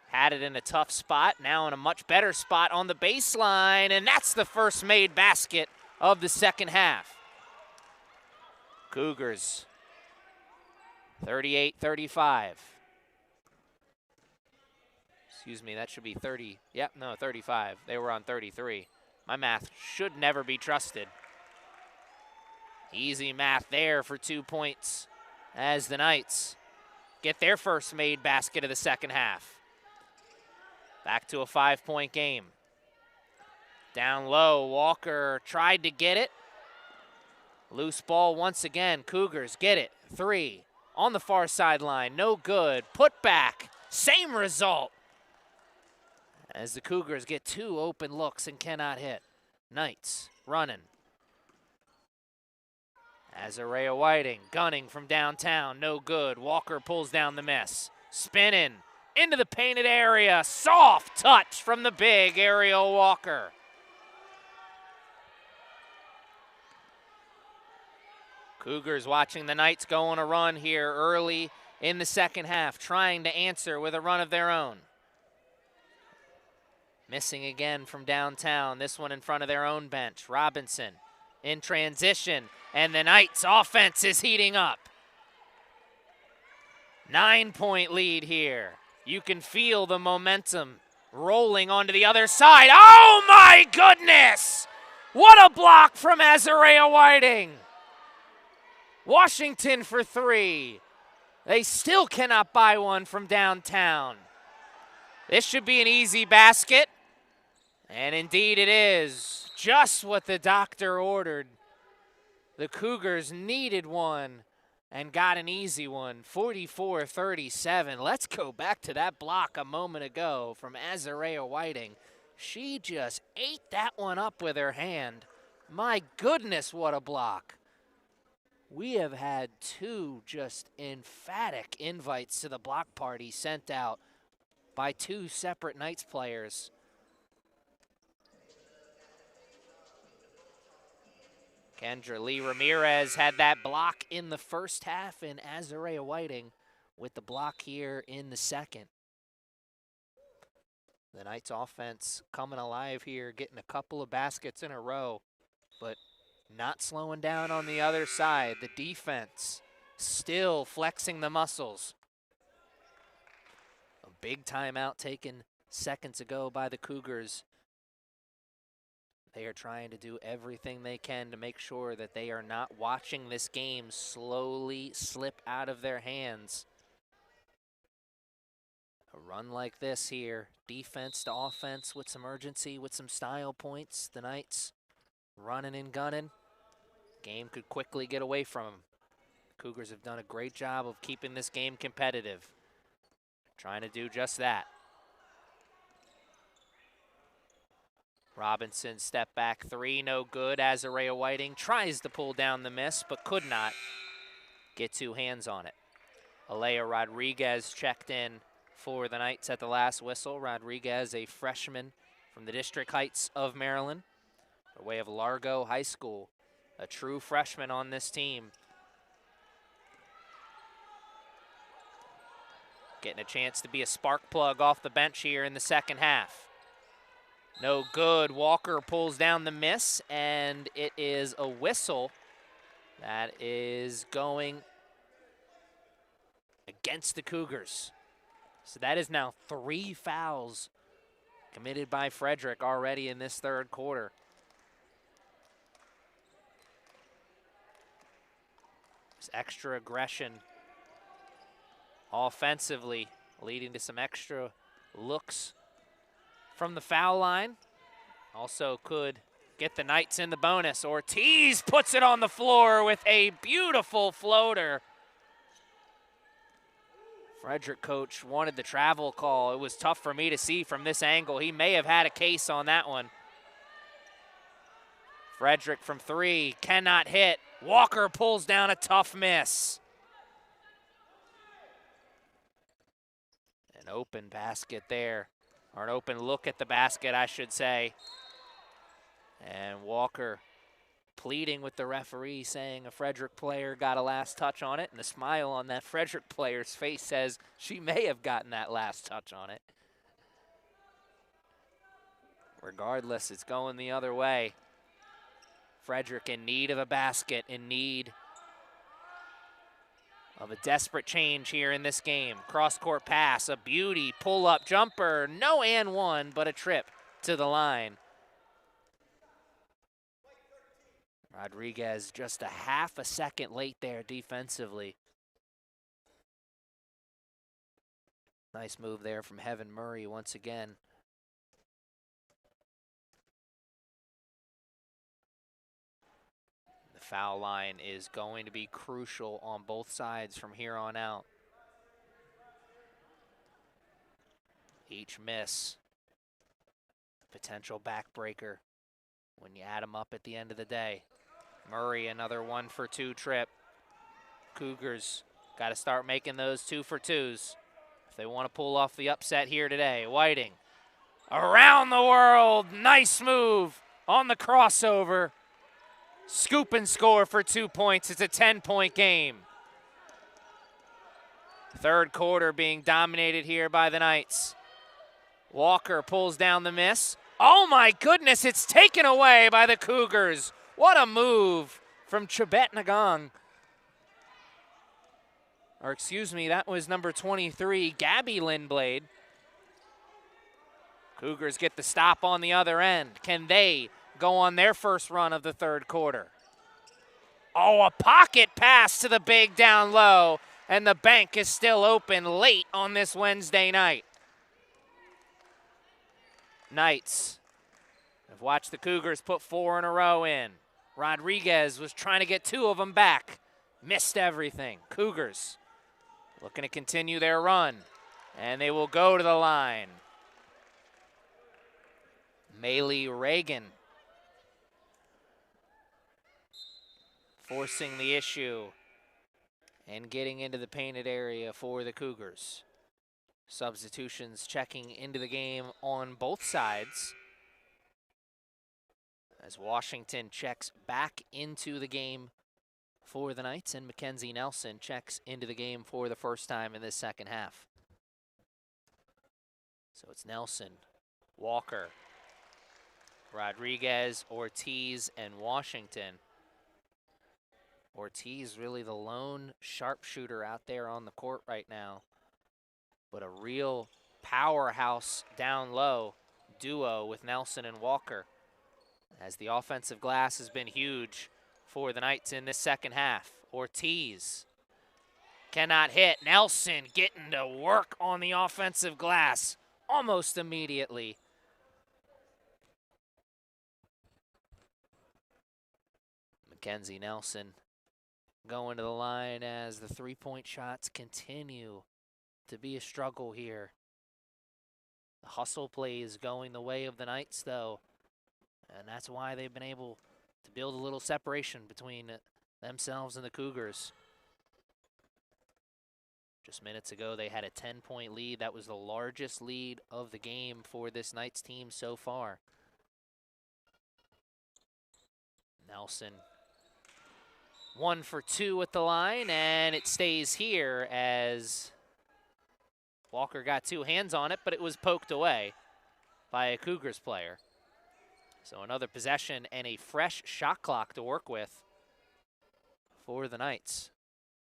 Had it in a tough spot, now in a much better spot on the baseline, and that's the first made basket of the second half. Cougars, 38-35. Excuse me, that should be 30. Yep, no, 35. They were on 33. My math should never be trusted. Easy math there for 2 points as the Knights get their first made basket of the second half. Back to a 5-point game. Down low, Walker tried to get it. Loose ball once again. Cougars get it. 3 on the far sideline. No good. Put back. Same result. As the Cougars get 2 open looks and cannot hit. Knights running. Azarea Whiting gunning from downtown. No good. Walker pulls down the miss. Spinning into the painted area. Soft touch from the big Ariel Walker. Cougars watching the Knights go on a run here early in the second half, trying to answer with a run of their own. Missing again from downtown, this one in front of their own bench. Robinson in transition, and the Knights offense is heating up. 9-point lead here. You can feel the momentum rolling onto the other side. Oh my goodness! What a block from Azarea Whiting. Washington for 3. They still cannot buy one from downtown. This should be an easy basket. And indeed it is. Just what the doctor ordered. The Cougars needed one and got an easy one. 44-37. Let's go back to that block a moment ago from Azarea Whiting. She just ate that one up with her hand. My goodness, what a block. We have had 2 just emphatic invites to the block party sent out by 2 separate Knights players. Kendra Lee Ramirez had that block in the first half, and Azarea Whiting with the block here in the second. The Knights offense coming alive here, getting a couple of baskets in a row, but not slowing down on the other side. The defense still flexing the muscles. A big timeout taken seconds ago by the Cougars. They are trying to do everything they can to make sure that they are not watching this game slowly slip out of their hands. A run like this here, defense to offense with some urgency, with some style points. The Knights running and gunning. Game could quickly get away from them. Cougars have done a great job of keeping this game competitive. Trying to do just that. Robinson step back three, no good. Azarea Whiting tries to pull down the miss, but could not get two hands on it. Alea Rodriguez checked in for the Knights at the last whistle. Rodriguez, a freshman from the District Heights of Maryland, by way of Largo High School, a true freshman on this team. Getting a chance to be a spark plug off the bench here in the second half. No good. Walker pulls down the miss, and it is a whistle that is going against the Cougars. So that is now 3 fouls committed by Frederick already in this third quarter. There's extra aggression offensively, leading to some extra looks from the foul line. Also could get the Knights in the bonus. Ortiz puts it on the floor with a beautiful floater. Frederick coach wanted the travel call. It was tough for me to see from this angle. He may have had a case on that one. Frederick from three, cannot hit. Walker pulls down a tough miss. An open basket there, or an open look at the basket, I should say. And Walker pleading with the referee, saying a Frederick player got a last touch on it, and the smile on that Frederick player's face says she may have gotten that last touch on it. Regardless, it's going the other way. Frederick in need of a basket, in need of a desperate change here in this game. Cross-court pass, a beauty, pull-up jumper, no and one, but a trip to the line. Rodriguez just a half a second late there defensively. Nice move there from Heaven Murray once again. The foul line is going to be crucial on both sides from here on out. Each miss, potential backbreaker when you add them up at the end of the day. Murray, another 1-for-2 trip. Cougars got to start making those 2-for-2s if they want to pull off the upset here today. Whiting, around the world, nice move on the crossover. Scoop and score for 2 points. It's a 10-point game. Third quarter being dominated here by the Knights. Walker pulls down the miss. Oh my goodness, it's taken away by the Cougars. What a move from Chebet Nagong. Or excuse me, that was number 23, Gabby Lindblade. Cougars get the stop on the other end. Can they go on their first run of the third quarter? Oh, a pocket pass to the big down low, and the bank is still open late on this Wednesday night. Knights have watched the Cougars put 4 in a row in. Rodriguez was trying to get 2 of them back. Missed everything. Cougars looking to continue their run, and they will go to the line. Maylee Reagan forcing the issue and getting into the painted area for the Cougars. Substitutions checking into the game on both sides, as Washington checks back into the game for the Knights, and Mackenzie Nelson checks into the game for the first time in this second half. So it's Nelson, Walker, Rodriguez, Ortiz, and Washington. Ortiz really the lone sharpshooter out there on the court right now, but a real powerhouse down low duo with Nelson and Walker, as the offensive glass has been huge for the Knights in this second half. Ortiz cannot hit. Nelson getting to work on the offensive glass almost immediately. Mackenzie Nelson going to the line as the three-point shots continue to be a struggle here. The hustle play is going the way of the Knights, though, and that's why they've been able to build a little separation between themselves and the Cougars. Just minutes ago, they had a 10-point lead. That was the largest lead of the game for this Knights team so far. Nelson, 1 for 2 at the line, and it stays here as Walker got 2 hands on it, but it was poked away by a Cougars player. So another possession and a fresh shot clock to work with for the Knights.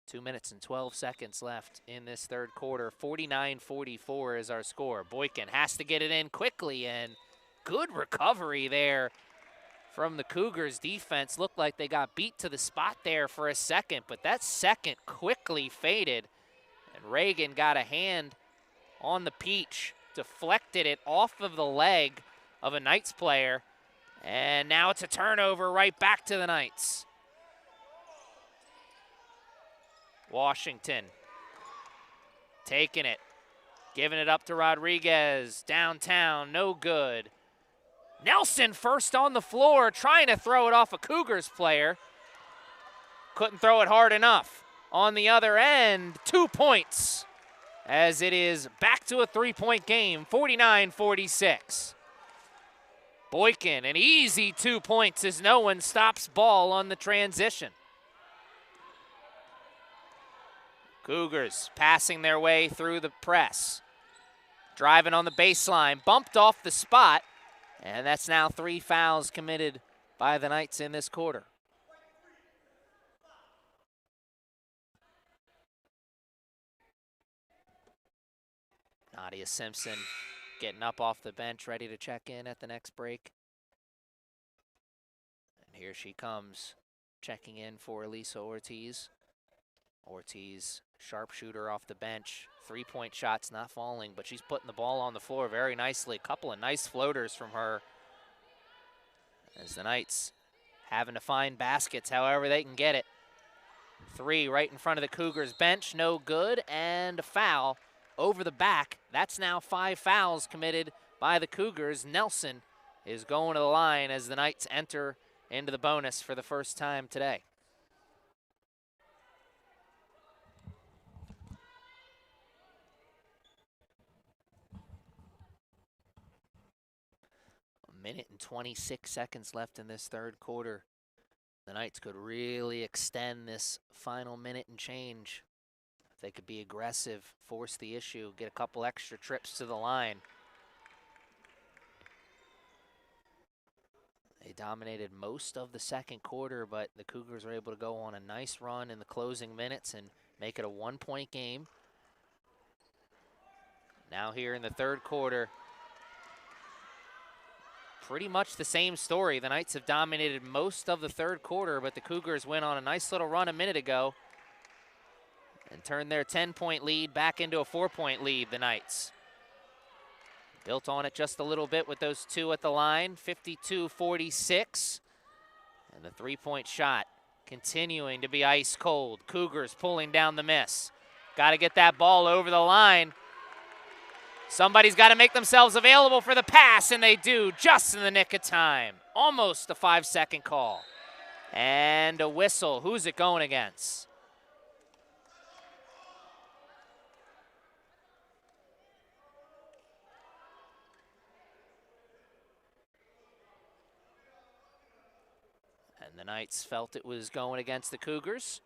2 minutes and 12 seconds left in this third quarter. 49-44 is our score. Boykin has to get it in quickly, and good recovery there from the Cougars defense. Looked like they got beat to the spot there for a second, but that second quickly faded, and Reagan got a hand on the peach, deflected it off of the leg of a Knights player, and now it's a turnover right back to the Knights. Washington taking it, giving it up to Rodriguez, downtown, no good. Nelson first on the floor, trying to throw it off a Cougars player. Couldn't throw it hard enough. On the other end, 2 points, as it is back to a three-point game, 49-46. Boykin, an easy 2 points as no one stops ball on the transition. Cougars passing their way through the press. Driving on the baseline, bumped off the spot, and that's now 3 fouls committed by the Knights in this quarter. Nadia Simpson getting up off the bench, ready to check in at the next break. And here she comes, checking in for Elisa Ortiz. Ortiz, sharpshooter off the bench. 3-point shots not falling, but she's putting the ball on the floor very nicely. A couple of nice floaters from her. As the Knights having to find baskets however they can get it. 3 right in front of the Cougars bench, no good, and a foul over the back. That's now 5 fouls committed by the Cougars. Nelson is going to the line as the Knights enter into the bonus for the first time today. Minute and 26 seconds left in this third quarter. The Knights could really extend this final minute and change. If they could be aggressive, force the issue, get a couple extra trips to the line. They dominated most of the second quarter, but the Cougars were able to go on a nice run in the closing minutes and make it a 1-point game. Now here in the third quarter, pretty much the same story. The Knights have dominated most of the third quarter, but the Cougars went on a nice little run a minute ago and turned their 10-point lead back into a 4-point lead, the Knights. Built on it just a little bit with those 2 at the line, 52-46. And the 3-point shot continuing to be ice cold. Cougars pulling down the miss. Got to get that ball over the line. Somebody's got to make themselves available for the pass, and they do just in the nick of time. Almost a 5-second call. And a whistle. Who's it going against? And the Knights felt it was going against the Cougars.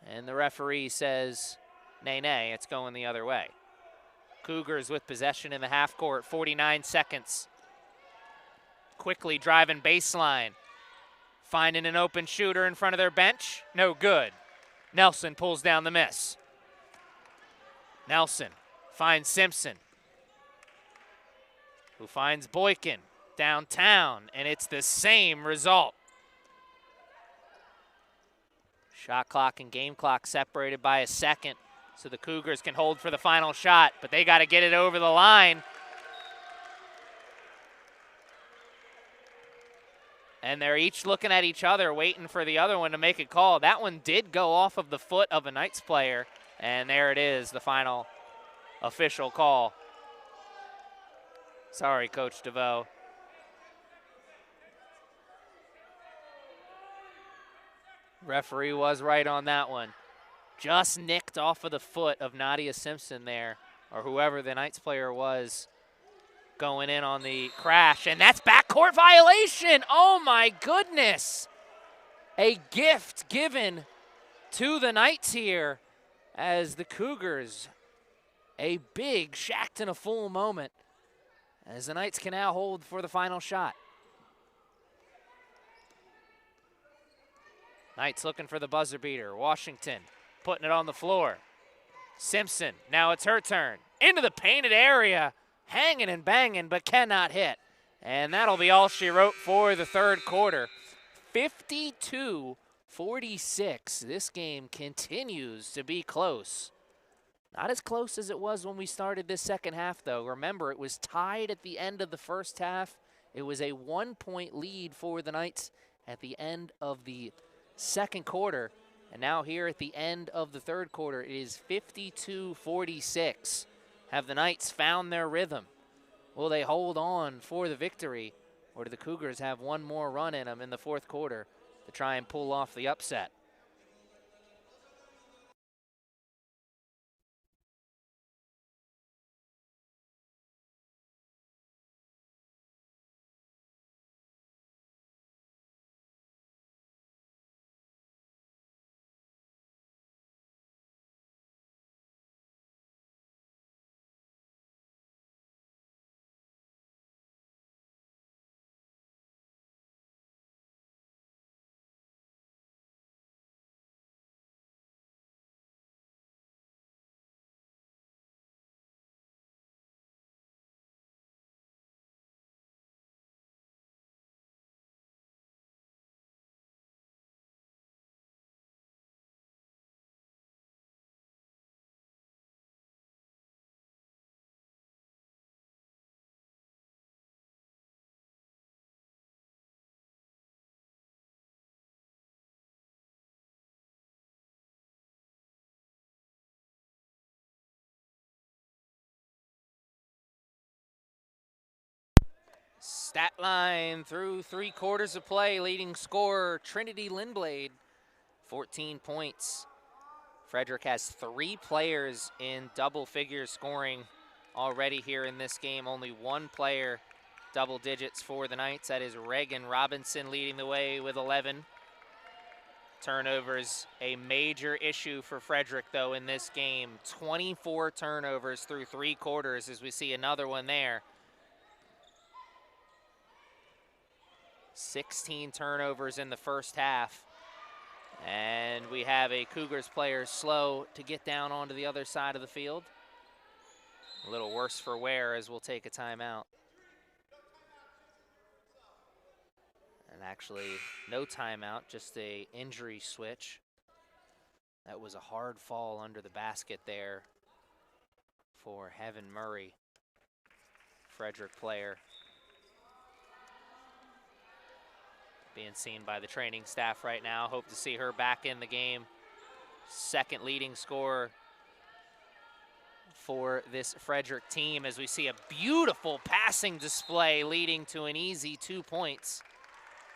And the referee says, nay, nay, it's going the other way. Cougars with possession in the half court, 49 seconds. Quickly driving baseline. Finding an open shooter in front of their bench. No good. Nelson pulls down the miss. Nelson finds Simpson, who finds Boykin downtown, and it's the same result. Shot clock and game clock separated by a second. So the Cougars can hold for the final shot, but they got to get it over the line. And they're each looking at each other, waiting for the other one to make a call. That one did go off of the foot of a Knights player. And there it is, the final official call. Sorry, Coach DeVoe. Referee was right on that one. Just nicked off of the foot of Nadia Simpson there, or whoever the Knights player was going in on the crash. And that's backcourt violation. Oh, my goodness. A gift given to the Knights here as the Cougars, a big shacked in a full moment as the Knights can now hold for the final shot. Knights looking for the buzzer beater. Washington putting it on the floor. Simpson, now it's her turn. Into the painted area, hanging and banging, but cannot hit. And that'll be all she wrote for the third quarter. 52-46. This game continues to be close. Not as close as it was when we started this second half, though. Remember, it was tied at the end of the first half. It was a 1-point lead for the Knights at the end of the second quarter. And now here at the end of the third quarter, it is 52-46. Have the Knights found their rhythm? Will they hold on for the victory? Or do the Cougars have one more run in them in the fourth quarter to try and pull off the upset? Stat line through 3 quarters of play, leading scorer Trinity Lindblade, 14 points. Frederick has 3 players in double figure scoring already here in this game. Only 1 player double digits for the Knights. That is Reagan Robinson leading the way with 11. Turnovers, a major issue for Frederick, though, in this game. 24 turnovers through 3 quarters as we see another one there. 16 turnovers in the first half. And we have a Cougars player slow to get down onto the other side of the field. A little worse for wear as we'll take a timeout. And actually, no timeout, just a injury switch. That was a hard fall under the basket there for Heaven Murray, Frederick player. Being seen by the training staff right now. Hope to see her back in the game. Second leading scorer for this Frederick team as we see a beautiful passing display leading to an easy 2 points.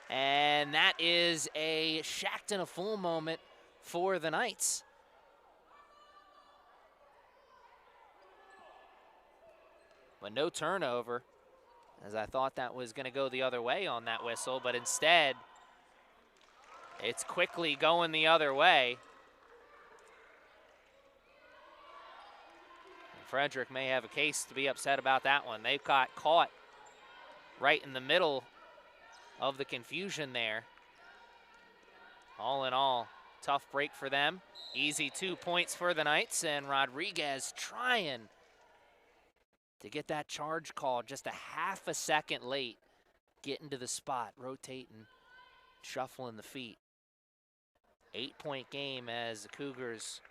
And that is a shacked in a full moment for the Knights. But no turnover, as I thought that was going to go the other way on that whistle, but instead, it's quickly going the other way. And Frederick may have a case to be upset about that one. They got caught right in the middle of the confusion there. All in all, tough break for them. Easy 2 points for the Knights, and Rodriguez trying to get that charge call just a half a second late, getting to the spot, rotating, shuffling the feet. 8-point game as the Cougars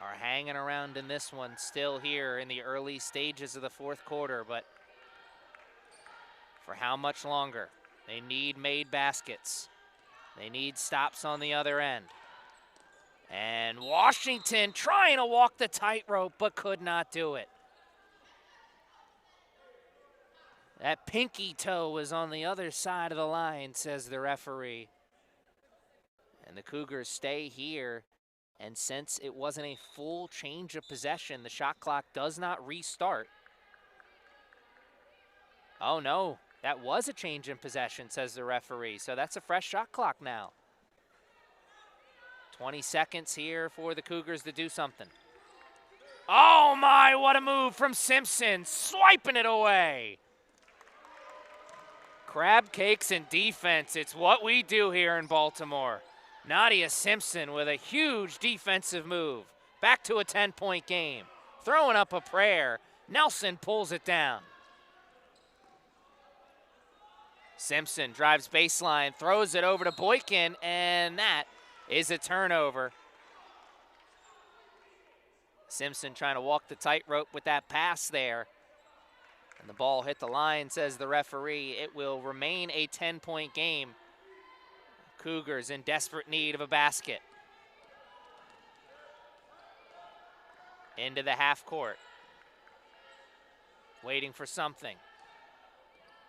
are hanging around in this one, still here in the early stages of the fourth quarter, but for how much longer? They need made baskets. They need stops on the other end. And Washington trying to walk the tightrope, but could not do it. That pinky toe was on the other side of the line, says the referee. And the Cougars stay here. And since it wasn't a full change of possession, the shot clock does not restart. Oh, no, that was a change in possession, says the referee. So that's a fresh shot clock now. 20 seconds here for the Cougars to do something. Oh, my, what a move from Simpson, swiping it away. Crab cakes and defense, it's what we do here in Baltimore. Nadia Simpson with a huge defensive move. Back to a 10-point game. Throwing up a prayer. Nelson pulls it down. Simpson drives baseline, throws it over to Boykin, and that is a turnover. Simpson trying to walk the tightrope with that pass there. And the ball hit the line, says the referee. It will remain a 10-point game. Cougars in desperate need of a basket. Into the half court. Waiting for something.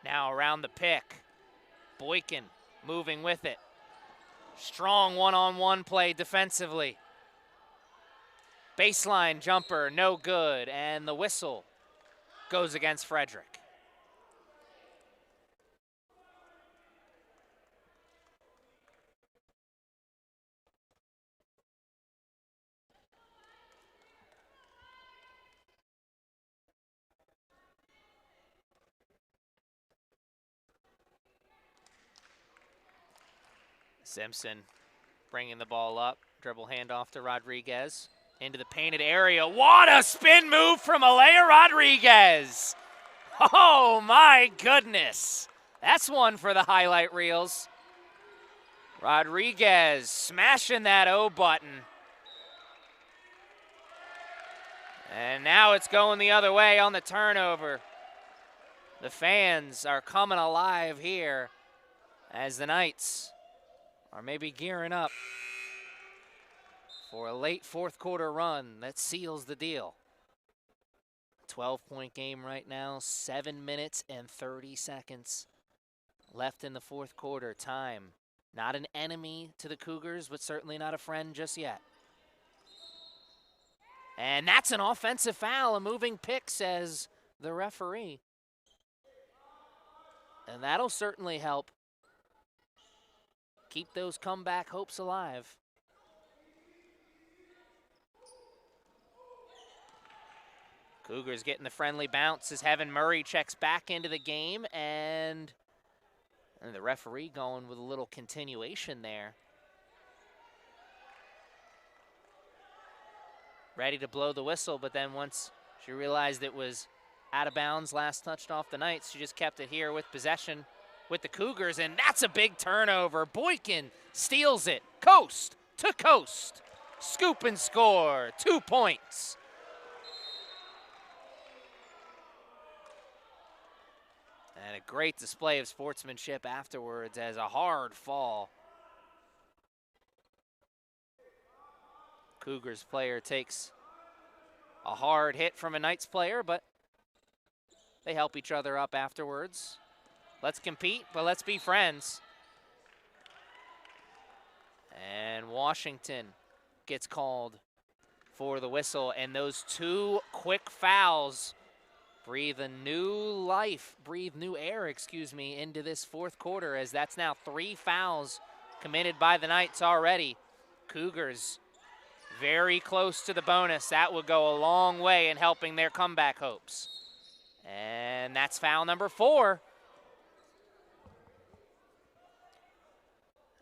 Now around the pick. Boykin moving with it. Strong one-on-one play defensively. Baseline jumper, no good. And the whistle goes against Frederick. Simpson bringing the ball up. Dribble handoff to Rodriguez. Into the painted area. What a spin move from Alea Rodriguez. Oh, my goodness. That's one for the highlight reels. Rodriguez smashing that O button. And now it's going the other way on the turnover. The fans are coming alive here as the Knights are maybe gearing up for a late fourth quarter run that seals the deal. 12-point game right now, 7 minutes and 30 seconds left in the fourth quarter. Time, not an enemy to the Cougars, but certainly not a friend just yet. And that's an offensive foul, a moving pick, says the referee. And that'll certainly help keep those comeback hopes alive. Cougars getting the friendly bounce as Heaven Murray checks back into the game, and the referee going with a little continuation there. Ready to blow the whistle, but then once she realized it was out of bounds, last touched off the Knights, she just kept it here with possession with the Cougars, and that's a big turnover. Boykin steals it, coast to coast. Scoop and score, 2 points. And a great display of sportsmanship afterwards as a hard fall. Cougars player takes a hard hit from a Knights player, but they help each other up afterwards. Let's compete, but let's be friends. And Washington gets called for the whistle, and those 2 quick fouls breathe new air, into this fourth quarter, as that's now 3 fouls committed by the Knights already. Cougars very close to the bonus. That would go a long way in helping their comeback hopes. And that's foul number 4.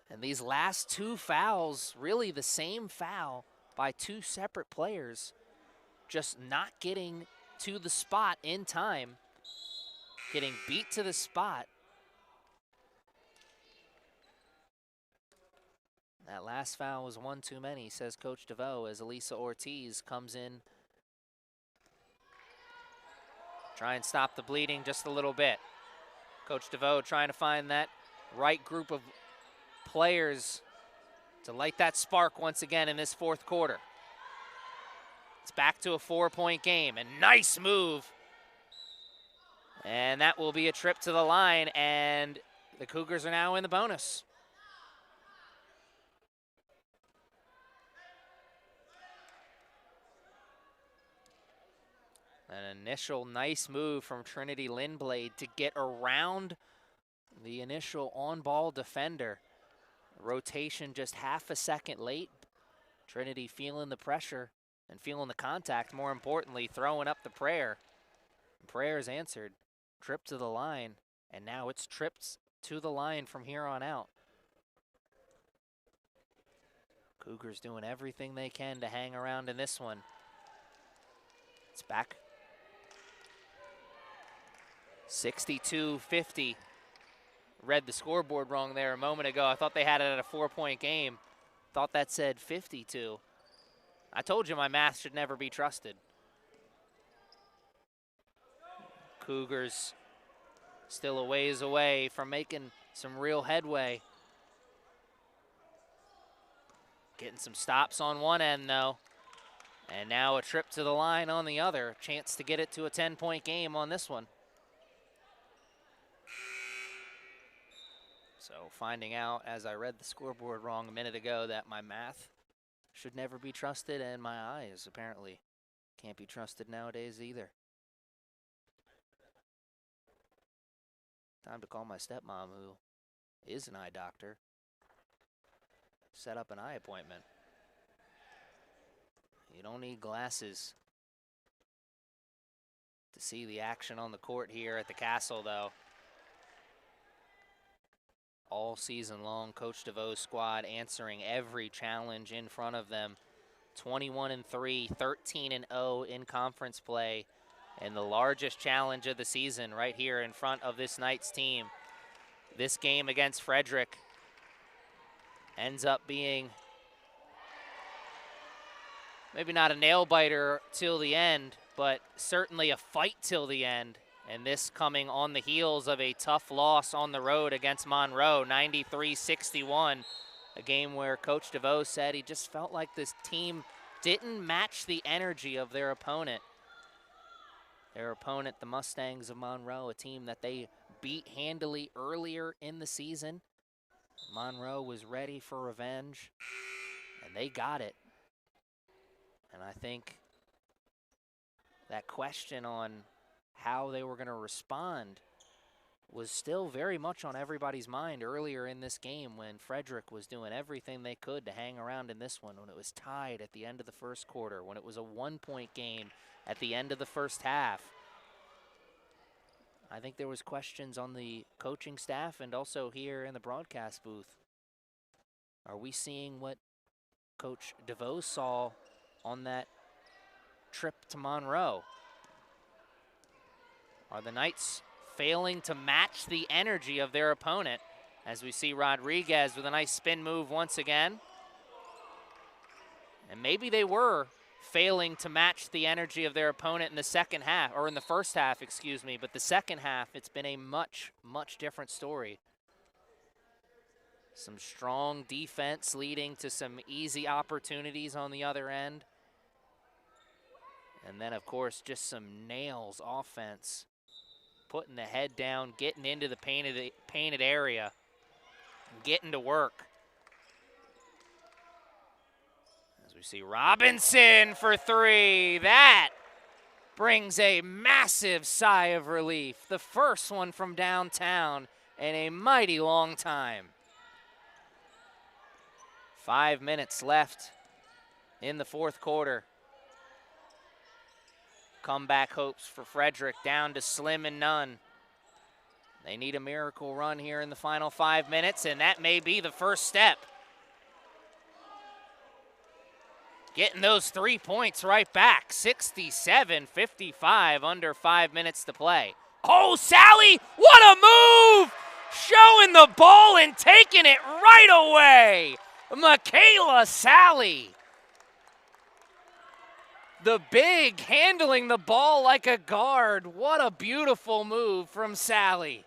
And these last 2 fouls, really the same foul by 2 separate players, just not getting to the spot in time, getting beat to the spot. That last foul was one too many, says Coach DeVoe, as Elisa Ortiz comes in. Try and stop the bleeding just a little bit. Coach DeVoe trying to find that right group of players to light that spark once again in this fourth quarter. It's back to a 4-point game. A nice move. And that will be a trip to the line, and the Cougars are now in the bonus. An initial nice move from Trinity Lindblade to get around the initial on-ball defender. Rotation just half a second late. Trinity feeling the pressure and feeling the contact, more importantly, throwing up the prayer. Prayers answered. Trip to the line, and now it's trips to the line from here on out. Cougars doing everything they can to hang around in this one. It's back. 62-50. Read the scoreboard wrong there a moment ago. I thought they had it at a 4-point game. Thought that said 52. I told you my math should never be trusted. Cougars still a ways away from making some real headway. Getting some stops on one end, though. And now a trip to the line on the other. Chance to get it to a 10-point game on this one. So finding out, as I read the scoreboard wrong a minute ago, that my math should never be trusted, and my eyes apparently can't be trusted nowadays either. Time to call my stepmom, who is an eye doctor. Set up an eye appointment. You don't need glasses to see the action on the court here at the Castle, though. All season long, Coach DeVoe's squad answering every challenge in front of them. 21-3, 13-0 in conference play. And the largest challenge of the season right here in front of this Knights team. This game against Frederick ends up being maybe not a nail-biter till the end, but certainly a fight till the end. And this coming on the heels of a tough loss on the road against Monroe, 93-61. A game where Coach DeVoe said he just felt like this team didn't match the energy of their opponent. Their opponent, the Mustangs of Monroe, a team that they beat handily earlier in the season. Monroe was ready for revenge, and they got it. And I think that question on how they were going to respond was still very much on everybody's mind earlier in this game when Frederick was doing everything they could to hang around in this one, when it was tied at the end of the first quarter, when it was a 1-point game at the end of the first half. I think there was questions on the coaching staff and also here in the broadcast booth. Are we seeing what Coach DeVoe saw on that trip to Monroe? Are the Knights failing to match the energy of their opponent? As we see Rodriguez with a nice spin move once again. And maybe they were failing to match the energy of their opponent in the second half, or in the first half, excuse me. But the second half, it's been a much, much different story. Some strong defense leading to some easy opportunities on the other end. And then, of course, just some nails offense. Putting the head down, getting into the painted area, and getting to work. As we see Robinson for three. That brings a massive sigh of relief. The first one from downtown in a mighty long time. 5 minutes left in the fourth quarter. Comeback hopes for Frederick down to slim and none. They need a miracle run here in the final 5 minutes, and that may be the first step. Getting those 3 points right back. 67-55, under 5 minutes to play. Oh, Sally, what a move! Showing the ball and taking it right away. Michaela Sally. The big handling the ball like a guard. What a beautiful move from Sally.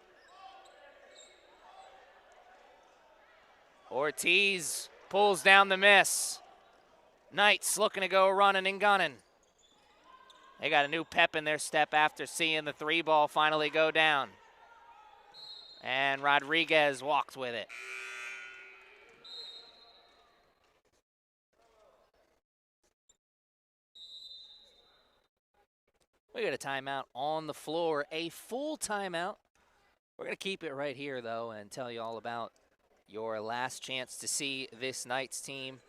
Ortiz pulls down the miss. Knights looking to go running and gunning. They got a new pep in their step after seeing the 3-ball finally go down. And Rodriguez walked with it. We got a timeout on the floor, a full timeout. We're going to keep it right here, though, and tell you all about your last chance to see this Knights team.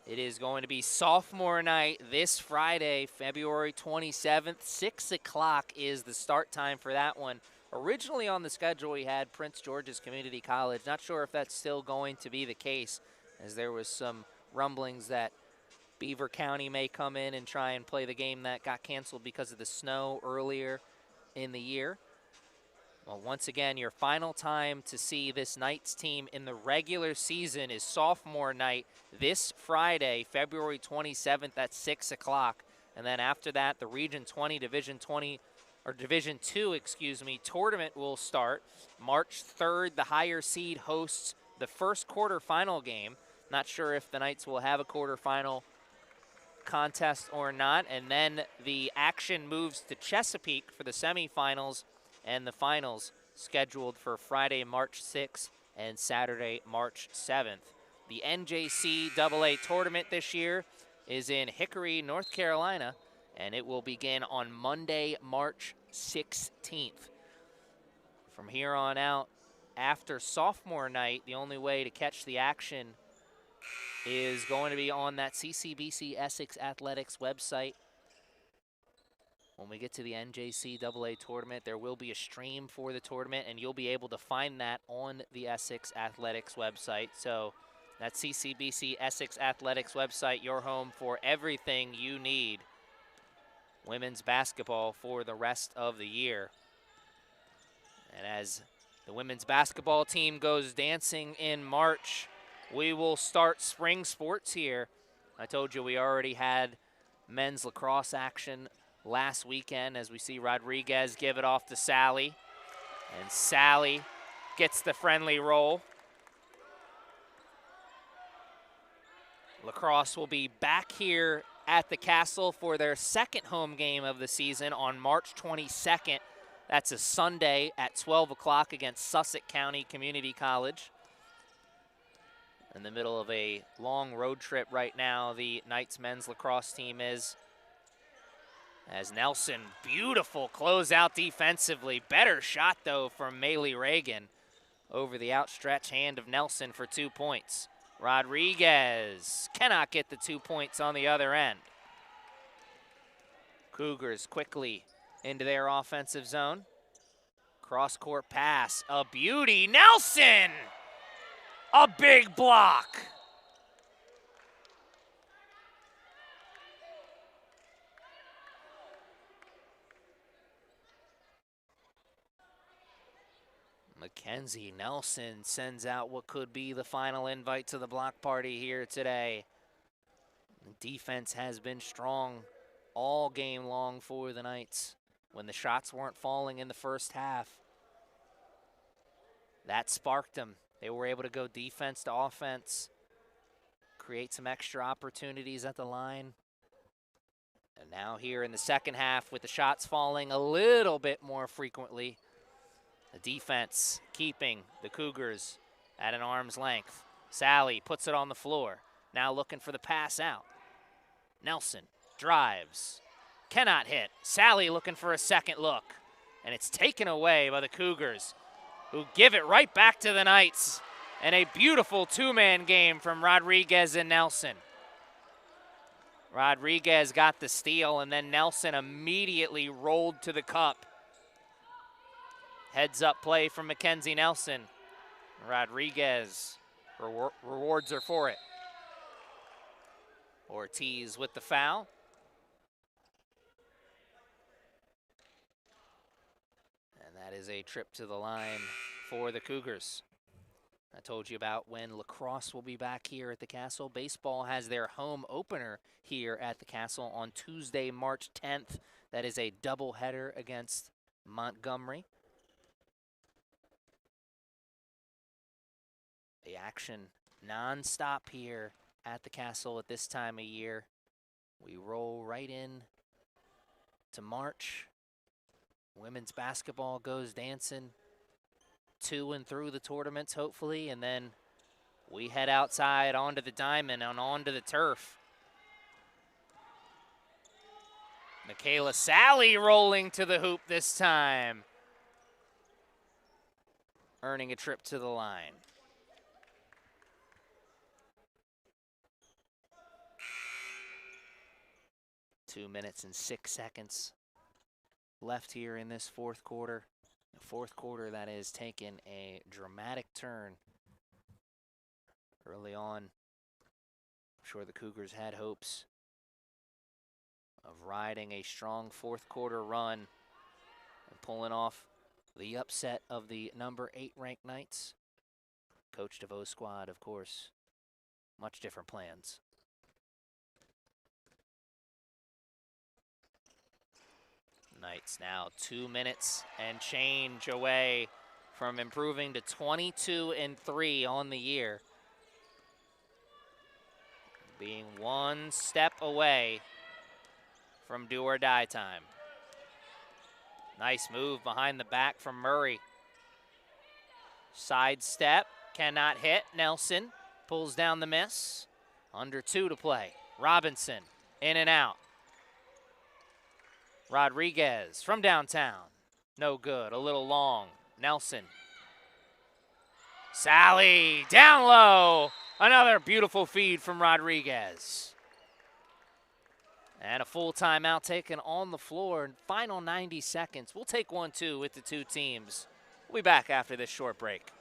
It is going to be sophomore night this Friday, February 27th. 6 o'clock is the start time for that one. Originally on the schedule, we had Prince George's Community College. Not sure if that's still going to be the case, as there was some rumblings that Beaver County may come in and try and play the game that got canceled because of the snow earlier in the year. Well, once again, your final time to see this Knights team in the regular season is sophomore night this Friday, February 27th at 6 o'clock. And then after that, the Region 20, Division 2, tournament will start. March 3rd, the higher seed hosts the first quarterfinal game. Not sure if the Knights will have a quarterfinal contest or not. And then the action moves to Chesapeake for the semifinals, and the finals scheduled for Friday, March 6th and Saturday, March 7th. The NJCAA tournament this year is in Hickory, North Carolina, and it will begin on Monday, March 16th. From here on out, after sophomore night, the only way to catch the action is going to be on that CCBC Essex Athletics website. When we get to the NJCAA tournament, there will be a stream for the tournament, and you'll be able to find that on the Essex Athletics website. So that CCBC Essex Athletics website, your home for everything you need women's basketball for the rest of the year. And as the women's basketball team goes dancing in March, we will start spring sports here. I told you we already had men's lacrosse action last weekend as we see Rodriguez give it off to Sally. And Sally gets the friendly roll. Lacrosse will be back here at the Castle for their second home game of the season on March 22nd. That's a Sunday at 12 o'clock against Sussex County Community College. In the middle of a long road trip right now, the Knights men's lacrosse team is. As Nelson, beautiful closeout defensively. Better shot, though, from Maylee Reagan over the outstretched hand of Nelson for 2 points. Rodriguez cannot get the 2 points on the other end. Cougars quickly into their offensive zone. Cross-court pass, a beauty. Nelson! A big block. Mackenzie Nelson sends out what could be the final invite to the block party here today. The defense has been strong all game long for the Knights when the shots weren't falling in the first half. That sparked them. They were able to go defense to offense, create some extra opportunities at the line. And now here in the second half with the shots falling a little bit more frequently, the defense keeping the Cougars at an arm's length. Sally puts it on the floor. Now looking for the pass out. Nelson drives. Cannot hit. Sally looking for a second look. And it's taken away by the Cougars, who give it right back to the Knights. And a beautiful two-man game from Rodriguez and Nelson. Rodriguez got the steal, and then Nelson immediately rolled to the cup. Heads up play from Mackenzie Nelson. Rodriguez rewards her for it. Ortiz with the foul. And that is a trip to the line for the Cougars. I told you about when lacrosse will be back here at the Castle. Baseball has their home opener here at the Castle on Tuesday, March 10th. That is a doubleheader against Montgomery. The action non-stop here at the Castle at this time of year. We roll right in to March. Women's basketball goes dancing to and through the tournaments, hopefully, and then we head outside onto the diamond and onto the turf. Michaela Sally rolling to the hoop this time, earning a trip to the line. Two minutes and 6 seconds left here in this fourth quarter. The fourth quarter that has taken a dramatic turn early on. I'm sure the Cougars had hopes of riding a strong fourth quarter run and pulling off the upset of the number 8 ranked Knights. Coach DeVoe's squad, of course, much different plans. Knights now 2 minutes and change away from improving to 22-3 on the year. Being one step away from do or die time. Nice move behind the back from Murray. Side step, cannot hit. Nelson pulls down the miss. Under 2 to play. Robinson in and out. Rodriguez from downtown. No good, a little long. Nelson. Sally down low. Another beautiful feed from Rodriguez. And a full timeout taken on the floor. Final 90 seconds. We'll take 1-2 with the two teams. We'll be back after this short break.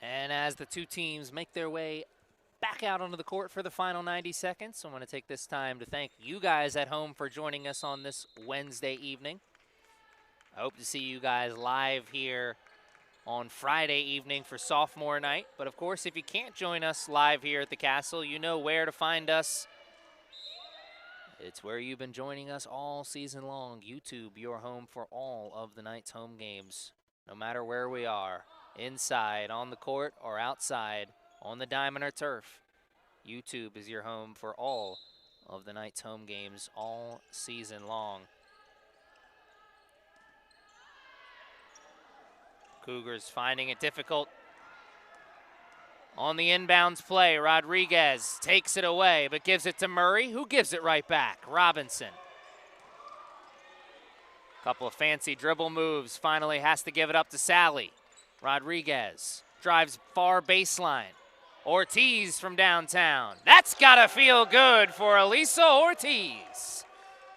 And as the two teams make their way back out onto the court for the final 90 seconds, I want to take this time to thank you guys at home for joining us on this Wednesday evening. I hope to see you guys live here on Friday evening for sophomore night. But of course, if you can't join us live here at the Castle, you know where to find us. It's where you've been joining us all season long. YouTube, your home for all of the Knights' home games, no matter where we are. Inside, on the court, or outside, on the diamond or turf. YouTube is your home for all of the Knights' home games all season long. Cougars finding it difficult on the inbounds play. Rodriguez takes it away, but gives it to Murray, who gives it right back. Robinson. Couple of fancy dribble moves. Finally has to give it up to Sally. Rodriguez drives far baseline. Ortiz from downtown. That's gotta feel good for Elisa Ortiz.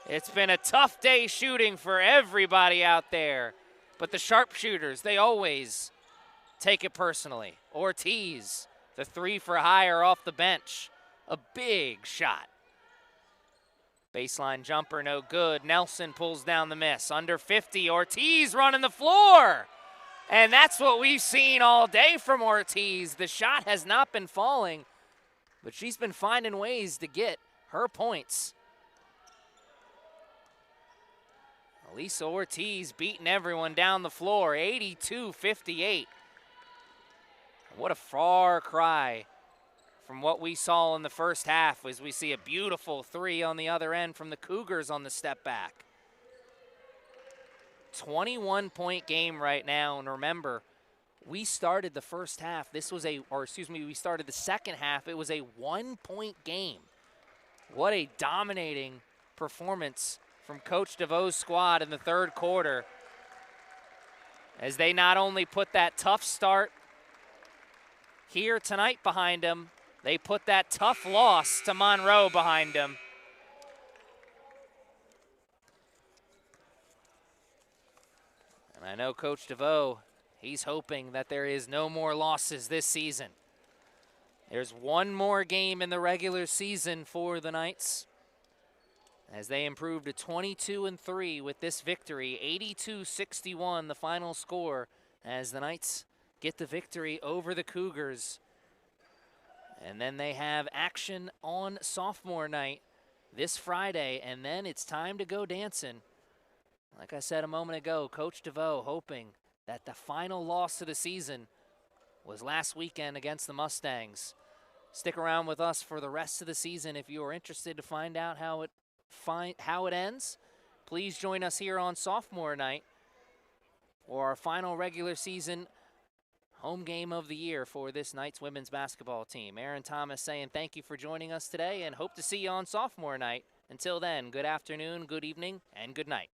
It's been a tough day shooting for everybody out there, but the sharpshooters, they always take it personally. Ortiz, the 3 for higher off the bench. A big shot. Baseline jumper, no good. Nelson pulls down the miss. Under 50, Ortiz running the floor. And that's what we've seen all day from Ortiz. The shot has not been falling, but she's been finding ways to get her points. Lisa Ortiz beating everyone down the floor, 82-58. What a far cry from what we saw in the first half as we see a beautiful three on the other end from the Cougars on the step back. 21-point game right now, and remember, we started the first half. We started the second half. It was a 1-point game. What a dominating performance from Coach DeVoe's squad in the third quarter, as they not only put that tough start here tonight behind them, they put that tough loss to Monroe behind them. And I know Coach DeVoe, he's hoping that there is no more losses this season. There's one more game in the regular season for the Knights, as they improved to 22-3 with this victory, 82-61 the final score, as the Knights get the victory over the Cougars. And then they have action on sophomore night this Friday, and then it's time to go dancing. Like I said a moment ago, Coach DeVoe hoping that the final loss of the season was last weekend against the Mustangs. Stick around with us for the rest of the season if you are interested to find out how it ends. Please join us here on sophomore night for our final regular season home game of the year for this Knights women's basketball team. Aaron Thomas saying thank you for joining us today and hope to see you on sophomore night. Until then, good afternoon, good evening, and good night.